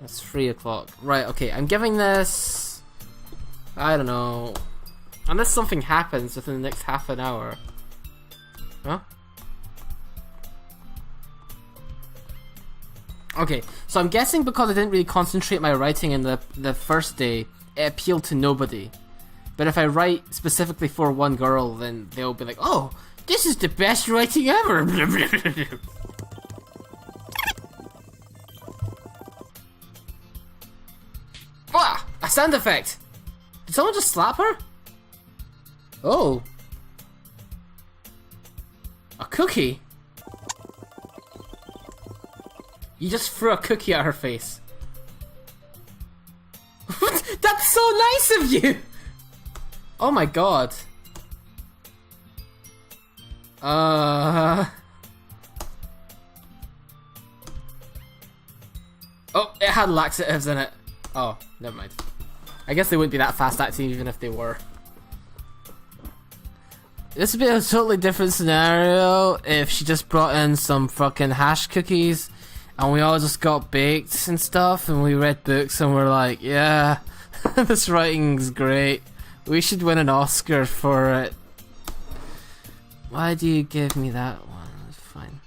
It's 3 o'clock. Right, okay, I'm giving this, I don't know, unless something happens within the next half an hour. Huh? Okay, so I'm guessing because I didn't really concentrate my writing in the first day, it appealed to nobody. But if I write specifically for one girl, then they'll be like, oh, this is the best writing ever! Ah! A sound effect! Did someone just slap her? Oh. A cookie? You just threw a cookie at her face. That's so nice of you! Oh my god. Oh, it had laxatives in it. Oh, never mind. I guess they wouldn't be that fast acting even if they were. This would be a totally different scenario if she just brought in some fucking hash cookies and we all just got baked and stuff and we read books and we're like, yeah, this writing's great. We should win an Oscar for it. Why do you give me that one? It's fine.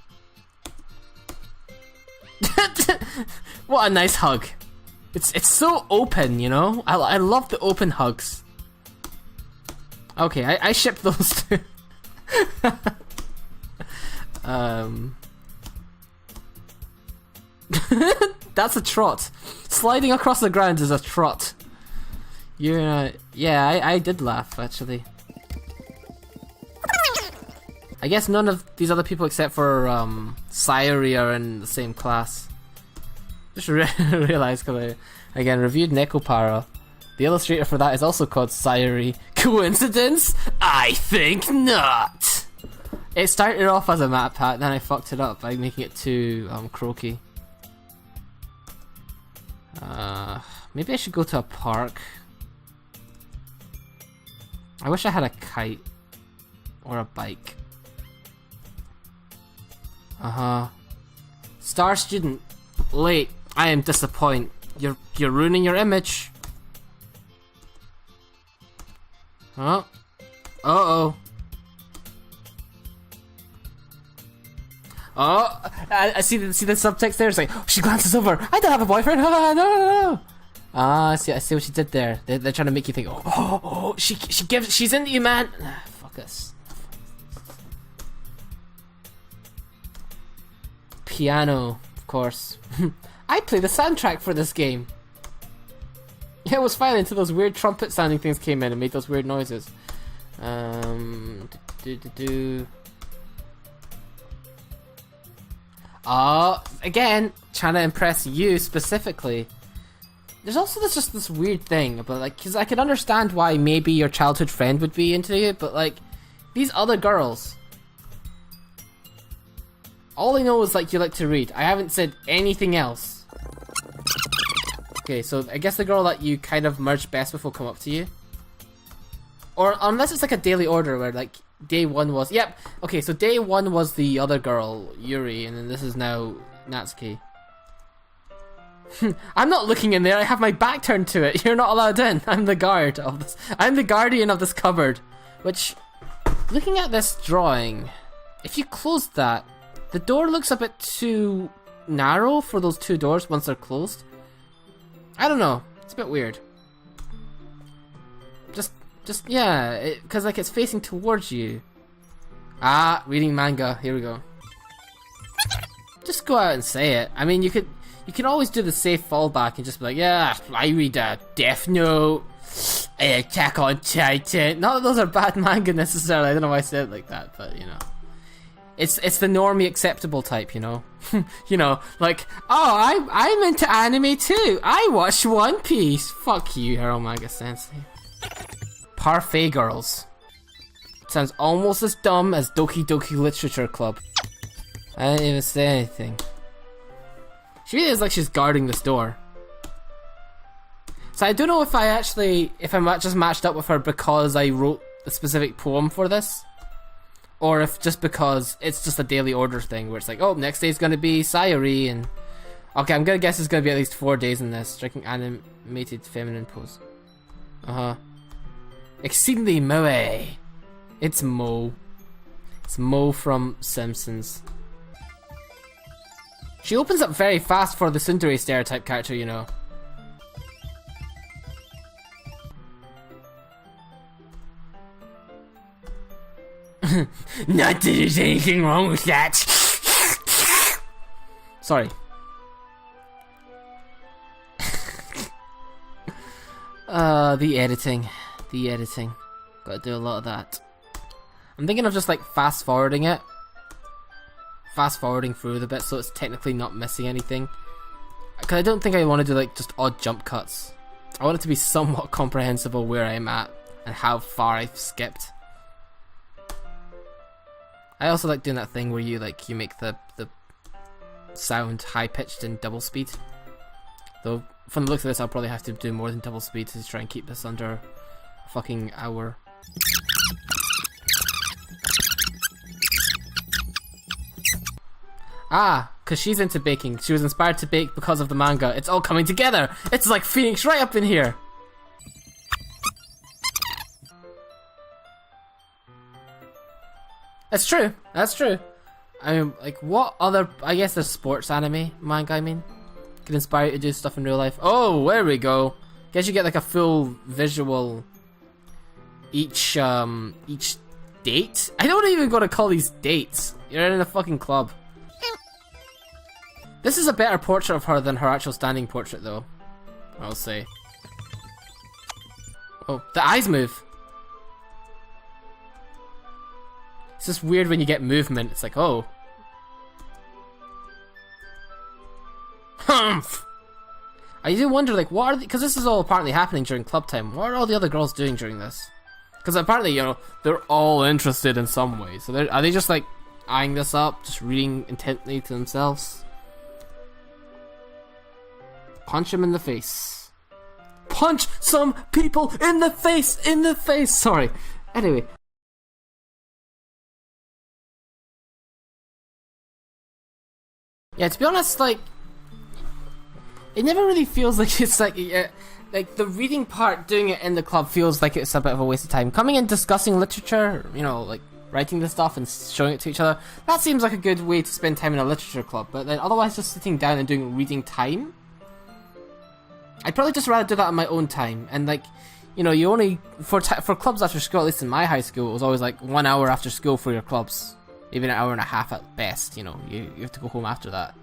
What a nice hug. It's so open, you know? I love the open hugs. Okay, I ship those two. That's a trot. Sliding across the ground is a trot. You're yeah, I did laugh actually. I guess none of these other people except for Sayuri are in the same class. Just realized because I again reviewed Nekopara. The illustrator for that is also called Sayuri. Coincidence? I think not. It started off as a map pack, then I fucked it up by making it too croaky. Maybe I should go to a park. I wish I had a kite or a bike. Star student, late. I am disappointed. You're ruining your image. Huh? Uh-oh. Oh, I see the subtext there. It's like, oh, she glances over. I don't have a boyfriend. No. I see what she did there. They're trying to make you think. Oh, she's into you, man. Fuck us. Piano, of course. I play the soundtrack for this game. Yeah, it was fine until those weird trumpet sounding things came in and made those weird noises. Again, trying to impress you specifically. There's also just this weird thing about, like, because I could understand why maybe your childhood friend would be into you, but like, these other girls, all I know is like you like to read. I haven't said anything else. Okay, so I guess the girl that you kind of merged best with will come up to you. Or unless it's like a daily order where like day one was, yep, okay, so day one was the other girl, Yuri, and then this is now Natsuki. I'm not looking in there, I have my back turned to it. You're not allowed in. I'm the guard of this. I'm the guardian of this cupboard. Which, looking at this drawing, if you close that, the door looks a bit too narrow for those two doors once they're closed. I don't know, it's a bit weird. Just yeah, because like it's facing towards you. Reading manga, here we go. Just go out and say it. I mean, you can always do the safe fallback and just be like, yeah, I read Death Note, Attack on Titan. Not that those are bad manga necessarily, I don't know why I said it like that, but you know. It's the normie acceptable type, you know? You know, like, oh, I'm into anime too. I watch One Piece. Fuck you, Hero Manga Sensei. Parfait girls. sounds almost as dumb as Doki Doki Literature Club. I didn't even say anything. She really is like she's guarding this door. So I don't know if I'm just matched up with her because I wrote a specific poem for this, or if just because it's just a daily order thing where it's like, oh, next day's gonna be Sayuri, and okay, I'm gonna guess it's gonna be at least 4 days in this. Striking animated feminine pose. Exceedingly moe. It's Mo. It's Mo from Simpsons. She opens up very fast for the tsundere stereotype character, you know. Not that there's anything wrong with that. Sorry. The editing. The editing. Gotta do a lot of that. I'm thinking of just like fast forwarding it. Fast forwarding through the bit so it's technically not missing anything. Because I don't think I want to do like just odd jump cuts. I want it to be somewhat comprehensible where I'm at and how far I've skipped. I also like doing that thing where you make the sound high pitched in double speed. Though from the looks of this, I'll probably have to do more than double speed to try and keep this under a fucking hour. Ah, because she's into baking. She was inspired to bake because of the manga. It's all coming together. It's like Phoenix right up in here. That's true. That's true. I mean, like, what other... I guess there's sports anime, manga, I mean. Can inspire you to do stuff in real life. Oh, there we go. Guess you get, like, a full visual... Each date? I don't even gotta call these dates. You're in a fucking club. This is a better portrait of her than her actual standing portrait, though. I'll say. Oh, the eyes move. It's just weird when you get movement. It's like, oh. Humph! I do wonder, like, what are they... Because this is all apparently happening during club time. What are all the other girls doing during this? Because apparently, you know, they're all interested in some way. So are they just, like, eyeing this up? Just reading intently to themselves? Punch him in the face. Punch some people in the face! In the face! Sorry. Anyway. Yeah, to be honest, like, it never really feels like it's like the reading part, doing it in the club feels like it's a bit of a waste of time. Coming and discussing literature, you know, like writing this stuff and showing it to each other, that seems like a good way to spend time in a literature club. But then otherwise just sitting down and doing reading time, I'd probably just rather do that on my own time. And like, you know, you only, for clubs after school, at least in my high school, it was always like 1 hour after school for your clubs. Maybe an hour and a half at best, you know, you have to go home after that.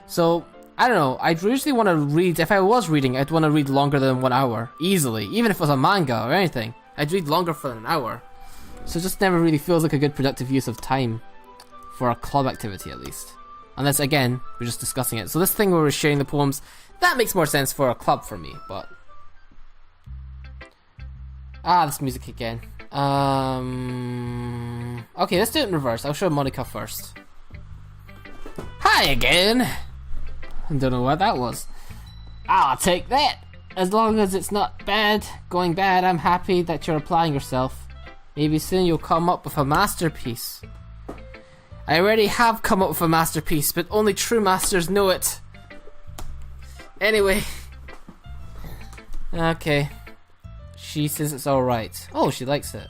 So, I don't know, I'd usually want to read, if I was reading, I'd want to read longer than 1 hour, easily. Even if it was a manga or anything, I'd read longer for an hour. So it just never really feels like a good productive use of time for a club activity, at least. Unless, again, we're just discussing it. So this thing where we're sharing the poems, that makes more sense for a club for me, but... Ah, this music again. Okay, let's do it in reverse. I'll show Monica first. Hi again! I don't know what that was. I'll take that! As long as it's not going bad, I'm happy that you're applying yourself. Maybe soon you'll come up with a masterpiece. I already have come up with a masterpiece, but only true masters know it. Anyway. Okay. She says it's alright. Oh, she likes it.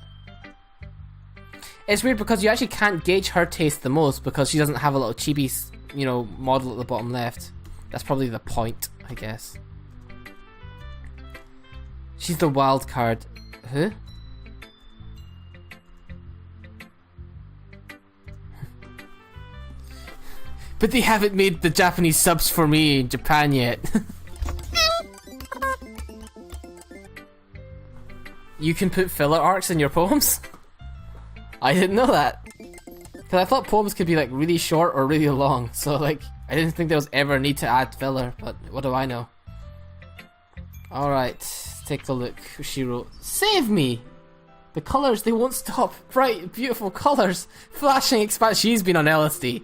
It's weird because you actually can't gauge her taste the most because she doesn't have a little chibi, you know, model at the bottom left. That's probably the point, I guess. She's the wild card. Who? But they haven't made the Japanese subs for me in Japan yet. You can put filler arcs in your poems? I didn't know that. Because I thought poems could be like really short or really long. So like, I didn't think there was ever a need to add filler. But what do I know? Alright, let's take a look. She wrote, "Save me!" The colors, they won't stop. Bright, beautiful colors. Flashing expanse. She's been on LSD.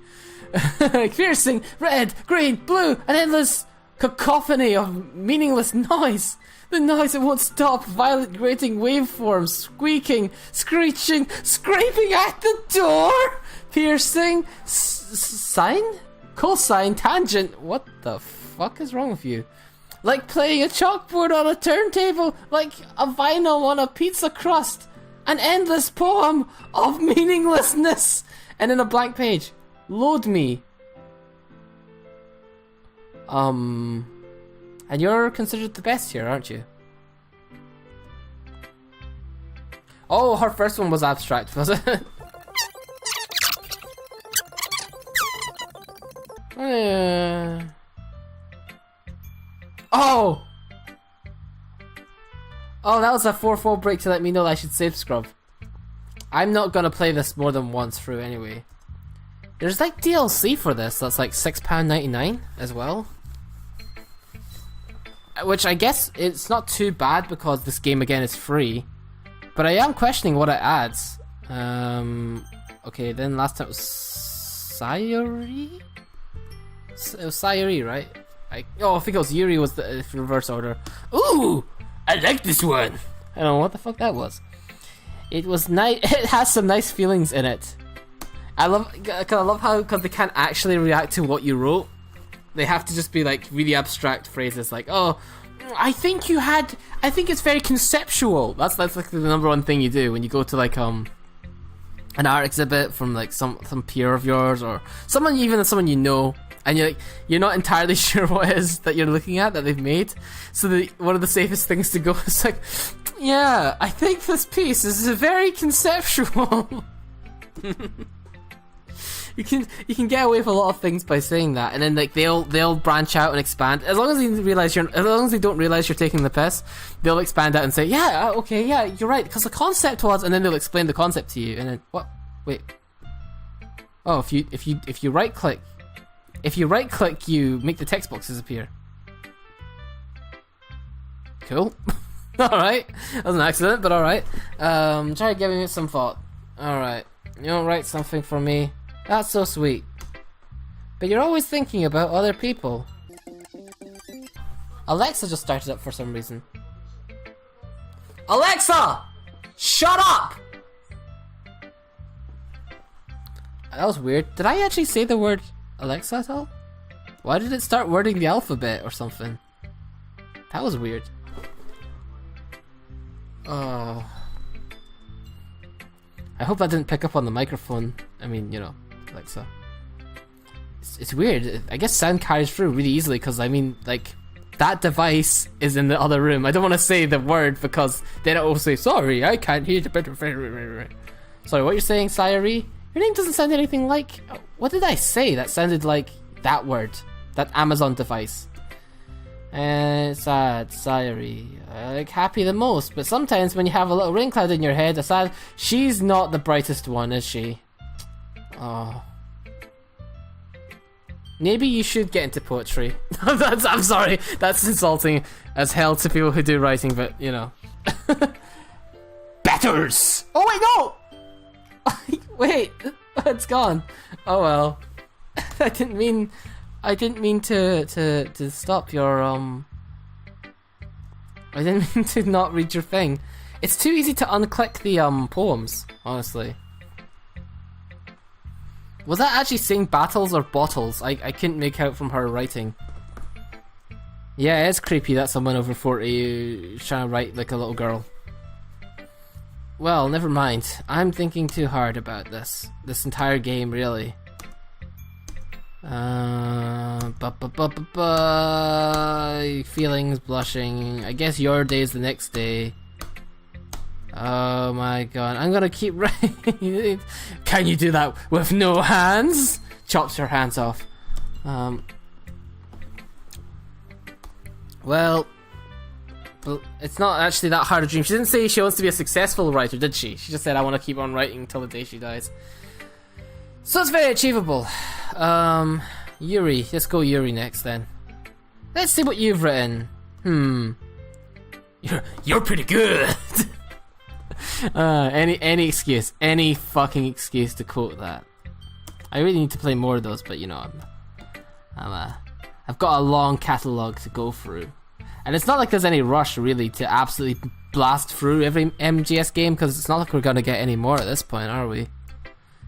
Piercing, red, green, blue, an endless cacophony of meaningless noise. The noise that won't stop. Violent grating waveforms. Squeaking, screeching, scraping at the door. Piercing, sine? Cosine, tangent. What the fuck is wrong with you? Like playing a chalkboard on a turntable. Like a vinyl on a pizza crust. An endless poem of meaninglessness. And then a blank page. Load me. And you're considered the best here, aren't you? Oh, her first one was abstract, was it? Oh! Oh, that was a 4-4 break to let me know that I should save scrub. I'm not gonna play this more than once through anyway. There's like DLC for this that's like £6.99 as well. Which I guess it's not too bad because this game again is free. But I am questioning what it adds. Okay, then last time it was Sayuri? It was Sayuri, right? I think it was Yuri was the reverse order. Ooh! I like this one! I don't know what the fuck that was. It was nice. It has some nice feelings in it. I love how, because they can't actually react to what you wrote. They have to just be like really abstract phrases like, oh, I think it's very conceptual. That's like the number one thing you do when you go to like an art exhibit from like some peer of yours or someone you know, and you're not entirely sure what it is that you're looking at that they've made. So one of the safest things to go is like, yeah, I think this piece is very conceptual. You can get away with a lot of things by saying that, and then like they'll branch out and expand. As long as they don't realize you're taking the piss, they'll expand out and say, yeah, okay, yeah, you're right, because the concept was, and then they'll explain the concept to you, and then what? Wait. Oh, if you right click, you make the text boxes appear. Cool. All right, that was an accident, but all right. Try giving it some thought. All right, you don't write something for me. That's so sweet. But you're always thinking about other people. Alexa just started up for some reason. Alexa! Shut up! That was weird. Did I actually say the word Alexa at all? Why did it start wording the alphabet or something? That was weird. Oh. I hope that didn't pick up on the microphone. I mean, you know. Alexa. It's weird. I guess sound carries through really easily because I mean, like, that device is in the other room. I don't want to say the word because then it will say, sorry, I can't hear the better. Sorry, what you're saying, Sayuri? Your name doesn't sound anything like. What did I say that sounded like that word? That Amazon device. Sad, Sayuri. Like happy the most, but sometimes when you have a little rain cloud in your head, she's not the brightest one, is she? Oh. Maybe you should get into poetry. I'm sorry, that's insulting as hell to people who do writing, but you know. Batters! Oh wait, no! Wait, it's gone. Oh well. I didn't mean to stop your I didn't mean to not read your thing. It's too easy to unclick the poems, honestly. Was that actually saying battles or bottles? I couldn't make out from her writing. Yeah, it's creepy that someone over 40 is trying to write like a little girl. Well, never mind. I'm thinking too hard about this entire game, really. Feelings, blushing. I guess your day's the next day. Oh my god, I'm gonna keep writing. Can you do that with no hands? Chops her hands off. Well, it's not actually that hard a dream. She didn't say she wants to be a successful writer, did she? She just said, I want to keep on writing until the day she dies. So it's very achievable. Yuri. Let's go Yuri next then. Let's see what you've written. You're pretty good. Any excuse, any fucking excuse to quote that. I really need to play more of those, but you know, I've got a long catalogue to go through, and it's not like there's any rush really to absolutely blast through every MGS game, because it's not like we're gonna get any more at this point, are we?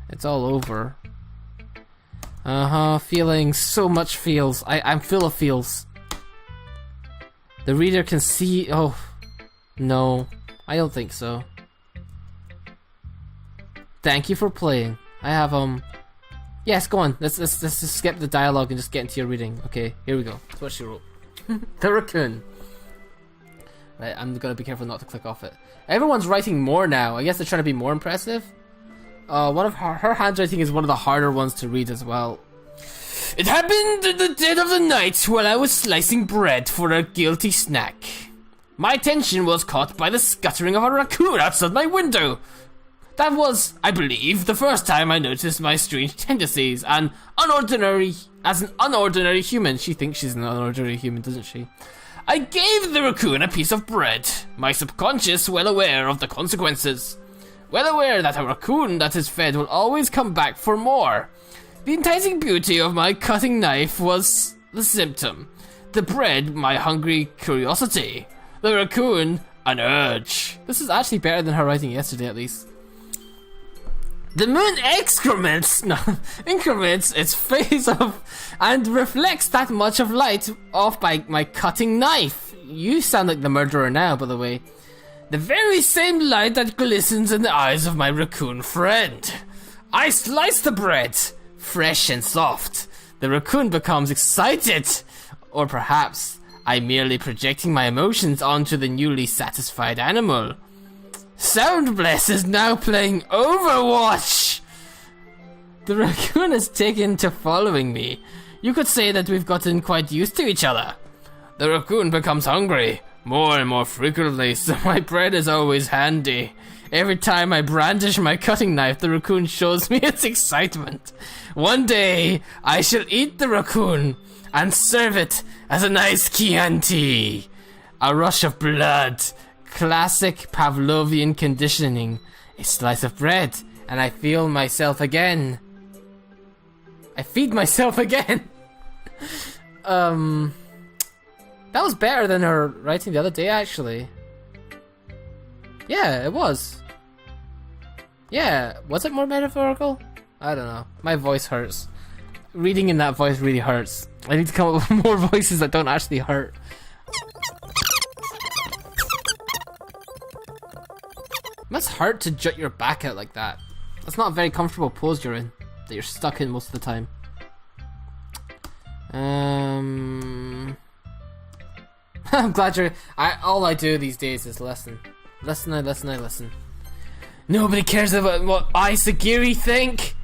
It's all over. Feeling so much feels. I'm full of feels. The reader can see. Oh, no, I don't think so. Thank you for playing. I have Yes, go on. Let's just skip the dialogue and just get into your reading. Okay, here we go. That's what she wrote. The raccoon. Right, I'm gonna be careful not to click off it. Everyone's writing more now. I guess they're trying to be more impressive. One of her handwriting is one of the harder ones to read as well. It happened in the dead of the night while I was slicing bread for a guilty snack. My attention was caught by the scuttering of a raccoon outside my window. That was, I believe, the first time I noticed my strange tendencies. As an unordinary human. She thinks she's an unordinary human, doesn't she? I gave the raccoon a piece of bread. My subconscious well aware of the consequences. Well aware that a raccoon that is fed will always come back for more. The enticing beauty of my cutting knife was the symptom. The bread, my hungry curiosity. The raccoon, an urge. This is actually better than her writing yesterday, at least. The moon increments its phase of and reflects that much of light off by my cutting knife. You sound like the murderer now, by the way. The very same light that glistens in the eyes of my raccoon friend. I slice the bread, fresh and soft. The raccoon becomes excited. Or perhaps I'm merely projecting my emotions onto the newly satisfied animal. Soundbless is now playing Overwatch. The raccoon has taken to following me. You could say that we've gotten quite used to each other. The raccoon becomes hungry. More and more frequently, so my bread is always handy. Every time I brandish my cutting knife, the raccoon shows me its excitement. One day, I shall eat the raccoon and serve it as a nice Chianti. A rush of blood. Classic Pavlovian conditioning. A slice of bread, and I feel myself again. I feed myself again. That was better than her writing the other day, actually. Yeah, it was. Yeah, was it more metaphorical? I don't know. My voice hurts. Reading in that voice really hurts. I need to come up with more voices that don't actually hurt. It must hurt to jut your back out like that. That's not a very comfortable pose you're in. That you're stuck in most of the time. I'm glad all I do these days is listen. I listen. Nobody cares about what I, Sagiri, think.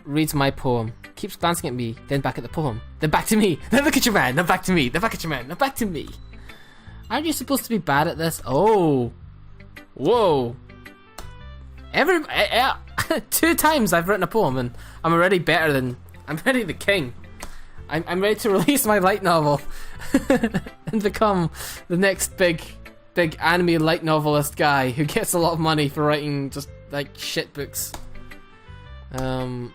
Reads my poem. Keeps glancing at me, then back at the poem. Then back to me. Then look at your man. Then back to me. Then back at your man. Then back to me. Aren't you supposed to be bad at this? Oh. Whoa. 2 times I've written a poem and I'm already better than... I'm already the king. I'm ready to release my light novel and become the next big anime light novelist guy who gets a lot of money for writing just like shit books. Don't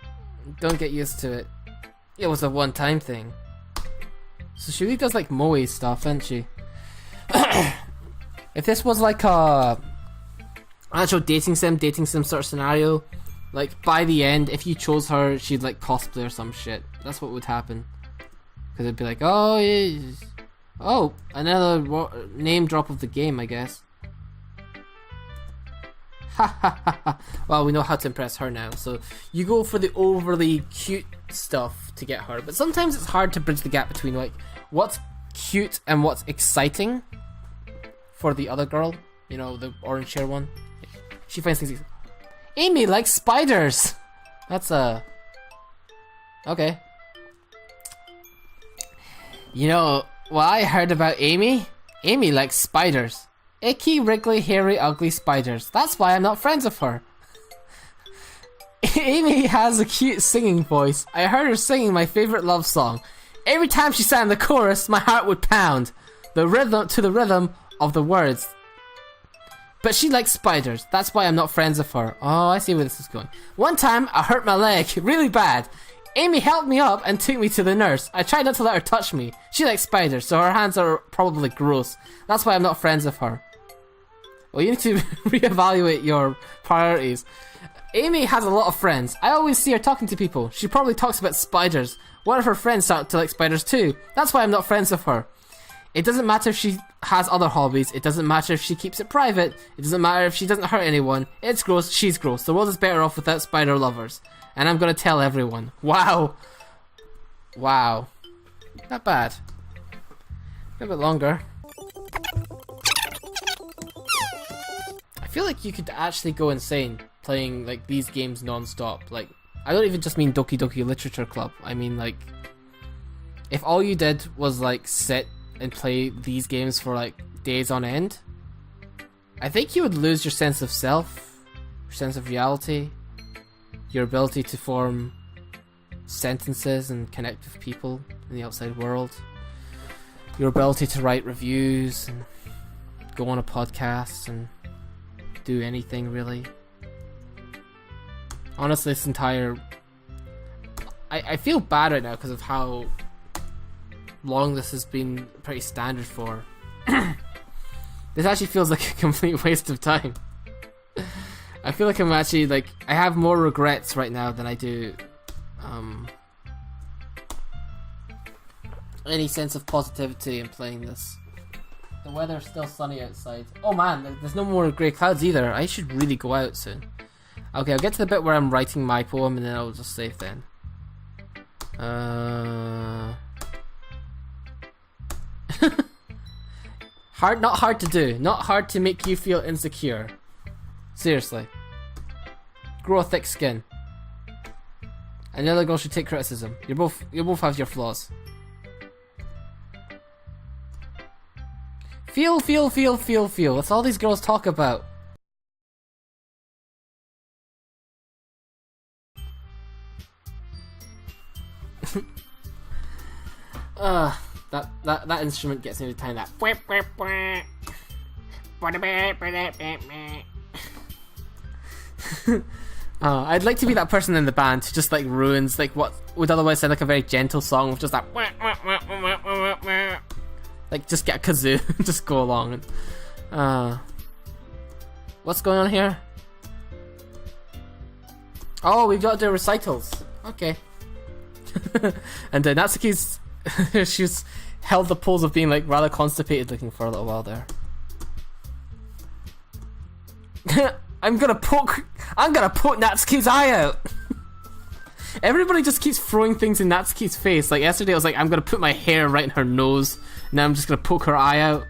get used to it. It was a one-time thing. So she really does like moe stuff, doesn't she? If this was like a actual dating sim sort of scenario, like by the end, if you chose her, she'd like cosplay or some shit. That's what would happen. Because it'd be like, oh, yeah. Oh, another name drop of the game, I guess. Ha ha ha ha. Well, we know how to impress her now. So you go for the overly cute stuff to get her. But sometimes it's hard to bridge the gap between like what's cute and what's exciting for the other girl. You know, the orange hair one. She finds things. Amy likes spiders. That's okay. You know what I heard about Amy? Amy likes spiders. Icky, wriggly, hairy, ugly spiders. That's why I'm not friends with her. Amy has a cute singing voice. I heard her singing my favorite love song. Every time she sang the chorus, my heart would pound. The rhythm of the words. But she likes spiders. That's why I'm not friends with her. Oh, I see where this is going. One time, I hurt my leg really bad. Amy helped me up and took me to the nurse. I tried not to let her touch me. She likes spiders, so her hands are probably gross. That's why I'm not friends with her. Well, you need to reevaluate your priorities. Amy has a lot of friends. I always see her talking to people. She probably talks about spiders. One of her friends started to like spiders too. That's why I'm not friends with her. It doesn't matter if she has other hobbies. It doesn't matter if she keeps it private. It doesn't matter if she doesn't hurt anyone. It's gross. She's gross. The world is better off without spider lovers. And I'm gonna tell everyone. Wow. Wow. Not bad. A bit longer. I feel like you could actually go insane playing like these games non-stop. Like, I don't even just mean Doki Doki Literature Club. I mean like, if all you did was like sit and play these games for like days on end, I think you would lose your sense of self, your sense of reality, your ability to form sentences and connect with people in the outside world, your ability to write reviews and go on a podcast and do anything really. Honestly, this entire... I feel bad right now because of how long this has been pretty standard for. This actually feels like a complete waste of time. I feel like I'm actually like, I have more regrets right now than I do any sense of positivity in playing this. The weather's still sunny outside. Oh man, there's no more grey clouds either. I should really go out soon. Okay, I'll get to the bit where I'm writing my poem and then I'll just save then. Not hard to do. Not hard to make you feel insecure. Seriously. Grow a thick skin. Another girl should take criticism. You both have your flaws. Feel. That's all these girls talk about. That instrument gets me every time. That. I'd like to be that person in the band who just like ruins like what would otherwise sound like a very gentle song with just that. Like just get a kazoo and just go along. And, what's going on here? Oh, we've got to do recitals. Okay. And Natsuki's she's held the pose of being like rather constipated looking for a little while there. I'm gonna poke Natsuki's eye out. Everybody just keeps throwing things in Natsuki's face. Like yesterday I was like, I'm gonna put my hair right in her nose. Now I'm just gonna poke her eye out.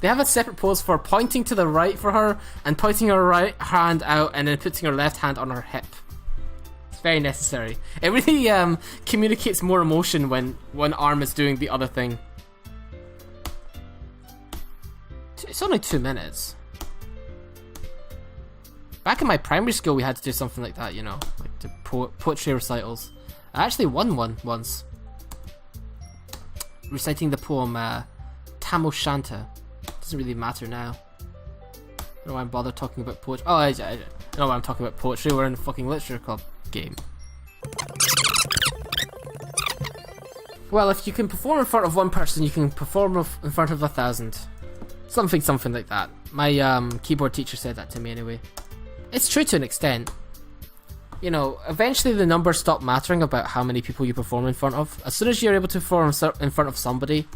They have a separate pose for pointing to the right for her and pointing her right hand out and then putting her left hand on her hip. It's very necessary. It really communicates more emotion when one arm is doing the other thing. It's only 2 minutes. Back in my primary school we had to do something like that, you know, like to poetry recitals. I actually won one once. Reciting the poem Tam O'Shanter. Doesn't really matter now. I don't know why I'm bothered talking about poetry. Oh, I know why I'm talking about poetry. We're in a fucking literature club game. Well, if you can perform in front of one person, you can perform in front of 1,000. Something like that. My keyboard teacher said that to me anyway. It's true to an extent. You know, eventually the numbers stop mattering about how many people you perform in front of. As soon as you're able to perform in front of somebody,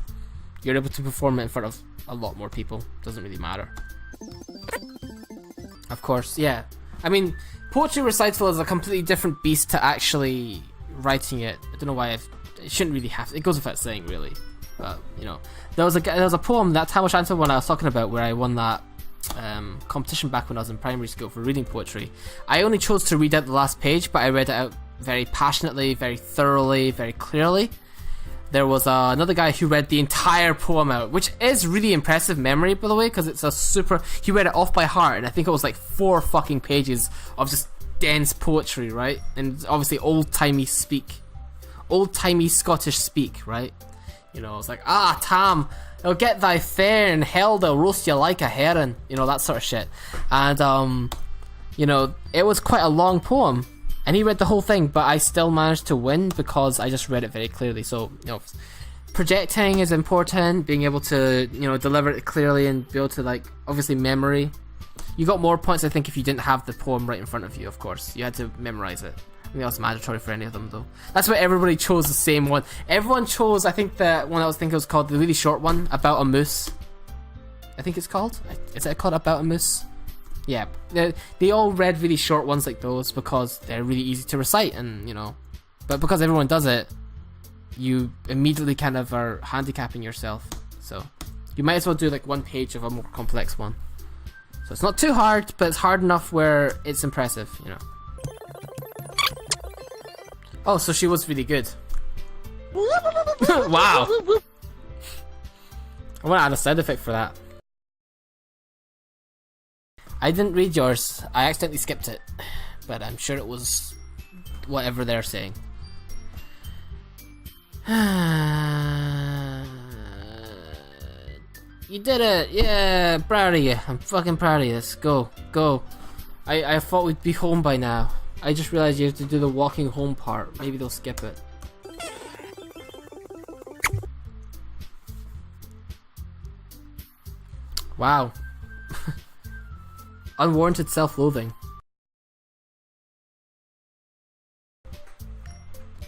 you're able to perform it in front of a lot more people. Doesn't really matter. Of course, yeah. I mean, poetry recital is a completely different beast to actually writing it. I don't know why it shouldn't really have to. It goes without saying, really. But, you know, there was a poem, that Tam O'Shanter one I was talking about, where I won that competition back when I was in primary school for reading poetry. I only chose to read out the last page, but I read it out very passionately, very thoroughly, very clearly. There was another guy who read the entire poem out, which is really impressive memory, by the way, because it's a super... He read it off by heart, and I think it was like 4 fucking pages of just dense poetry, right? And obviously old-timey speak. Old-timey Scottish speak, right? You know, it's like, Tam, "Oh, get thy fare in hell, they'll roast you like a heron," you know, that sort of shit. And you know, it was quite a long poem, and he read the whole thing, but I still managed to win because I just read it very clearly. So, you know, projecting is important, being able to, you know, deliver it clearly and be able to, like, obviously memory. You got more points, I think, if you didn't have the poem right in front of you, of course. You had to memorize it. I think that was mandatory for any of them, though. That's why everybody chose the same one. Everyone chose, I think, the one I was thinking was called the really short one, About a Moose. I think it's called. Is it called About a Moose? Yeah. They all read really short ones like those because they're really easy to recite, and, you know. But because everyone does it, you immediately kind of are handicapping yourself. So you might as well do like one page of a more complex one. So it's not too hard, but it's hard enough where it's impressive, you know. Oh, so she was really good. Wow. I want to add a sound effect for that. I didn't read yours. I accidentally skipped it. But I'm sure it was whatever they're saying. You did it! Yeah, proud of you. I'm fucking proud of you. Let's go. Go. I thought we'd be home by now. I just realized you have to do the walking home part. Maybe they'll skip it. Wow. Unwarranted self-loathing.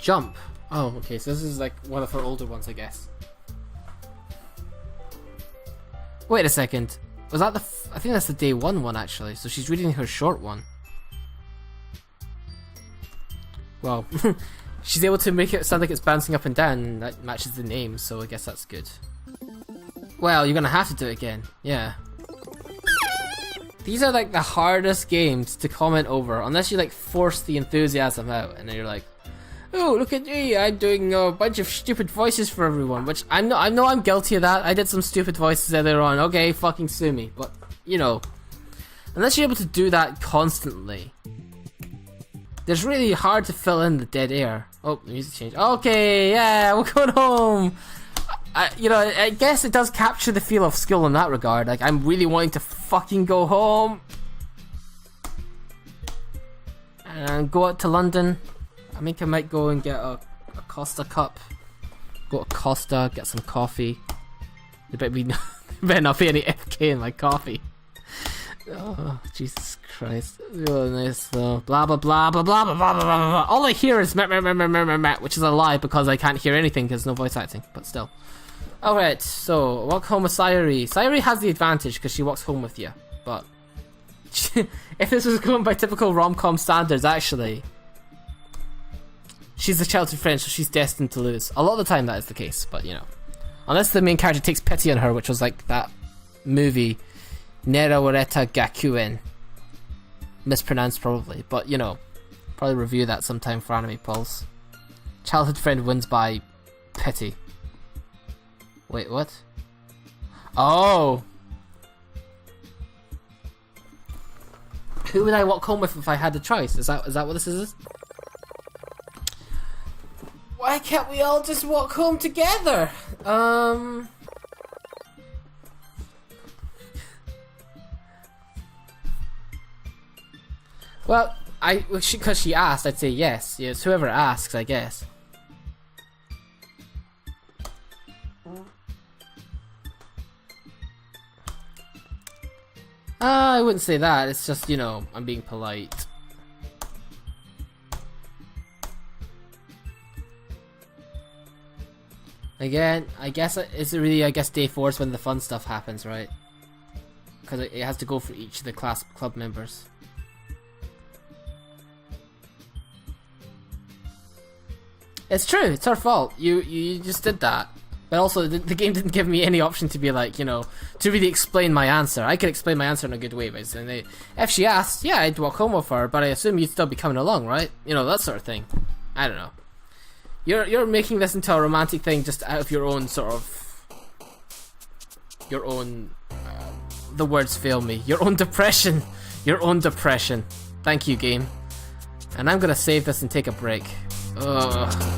Jump. Oh, okay, so this is like one of her older ones, I guess. Wait a second. Was that the... I think that's the day one actually, so she's reading her short one. Well, she's able to make it sound like it's bouncing up and down, and that matches the name, so I guess that's good. Well, you're gonna have to do it again. Yeah. These are like the hardest games to comment over, unless you like force the enthusiasm out, and then you're like, "Oh, look at me! I'm doing a bunch of stupid voices for everyone," which I know I'm guilty of that. I did some stupid voices earlier on. Okay, fucking sue me. But you know, unless you're able to do that constantly, it's really hard to fill in the dead air. Oh, the music changed. Okay, yeah, we're going home. You know, I guess it does capture the feel of skill in that regard. Like, I'm really wanting to fucking go home and go out to London. I think I might go and get a Costa cup. Go to Costa, get some coffee. There better not be any FK in my coffee. Oh, Jesus Christ. Oh, nice though. Blah blah blah blah blah blah blah blah blah. All I hear is meh, which is a lie because I can't hear anything because no voice acting, but still. Alright, so walk home with Sayuri. Sayuri has the advantage because she walks home with you, but if this was going by typical rom-com standards, actually, she's a childhood friend, so she's destined to lose. A lot of the time that is the case, but you know. Unless the main character takes pity on her, which was like that movie, Nerawareta Gakuen. Mispronounced probably, but you know. Probably review that sometime for Anime Pulse. Childhood friend wins by pity. Wait, what? Oh! Who would I walk home with if I had the choice? Is that what this is? Why can't we all just walk home together? Well, because she asked, I'd say yes. Yes, whoever asks, I guess. I wouldn't say that. It's just, you know, I'm being polite. Again, I guess it's really, day 4 is when the fun stuff happens, right? Because it has to go for each of the club members. It's true, it's her fault. You just did that. But also, the game didn't give me any option to be like, you know, to really explain my answer. I could explain my answer in a good way by saying, if she asked, yeah, I'd walk home with her, but I assume you'd still be coming along, right? You know, that sort of thing. I don't know. You're making this into a romantic thing just out of your own sort of... Your own... the words fail me. Your own depression. Your own depression. Thank you, game. And I'm gonna save this and take a break. Ugh.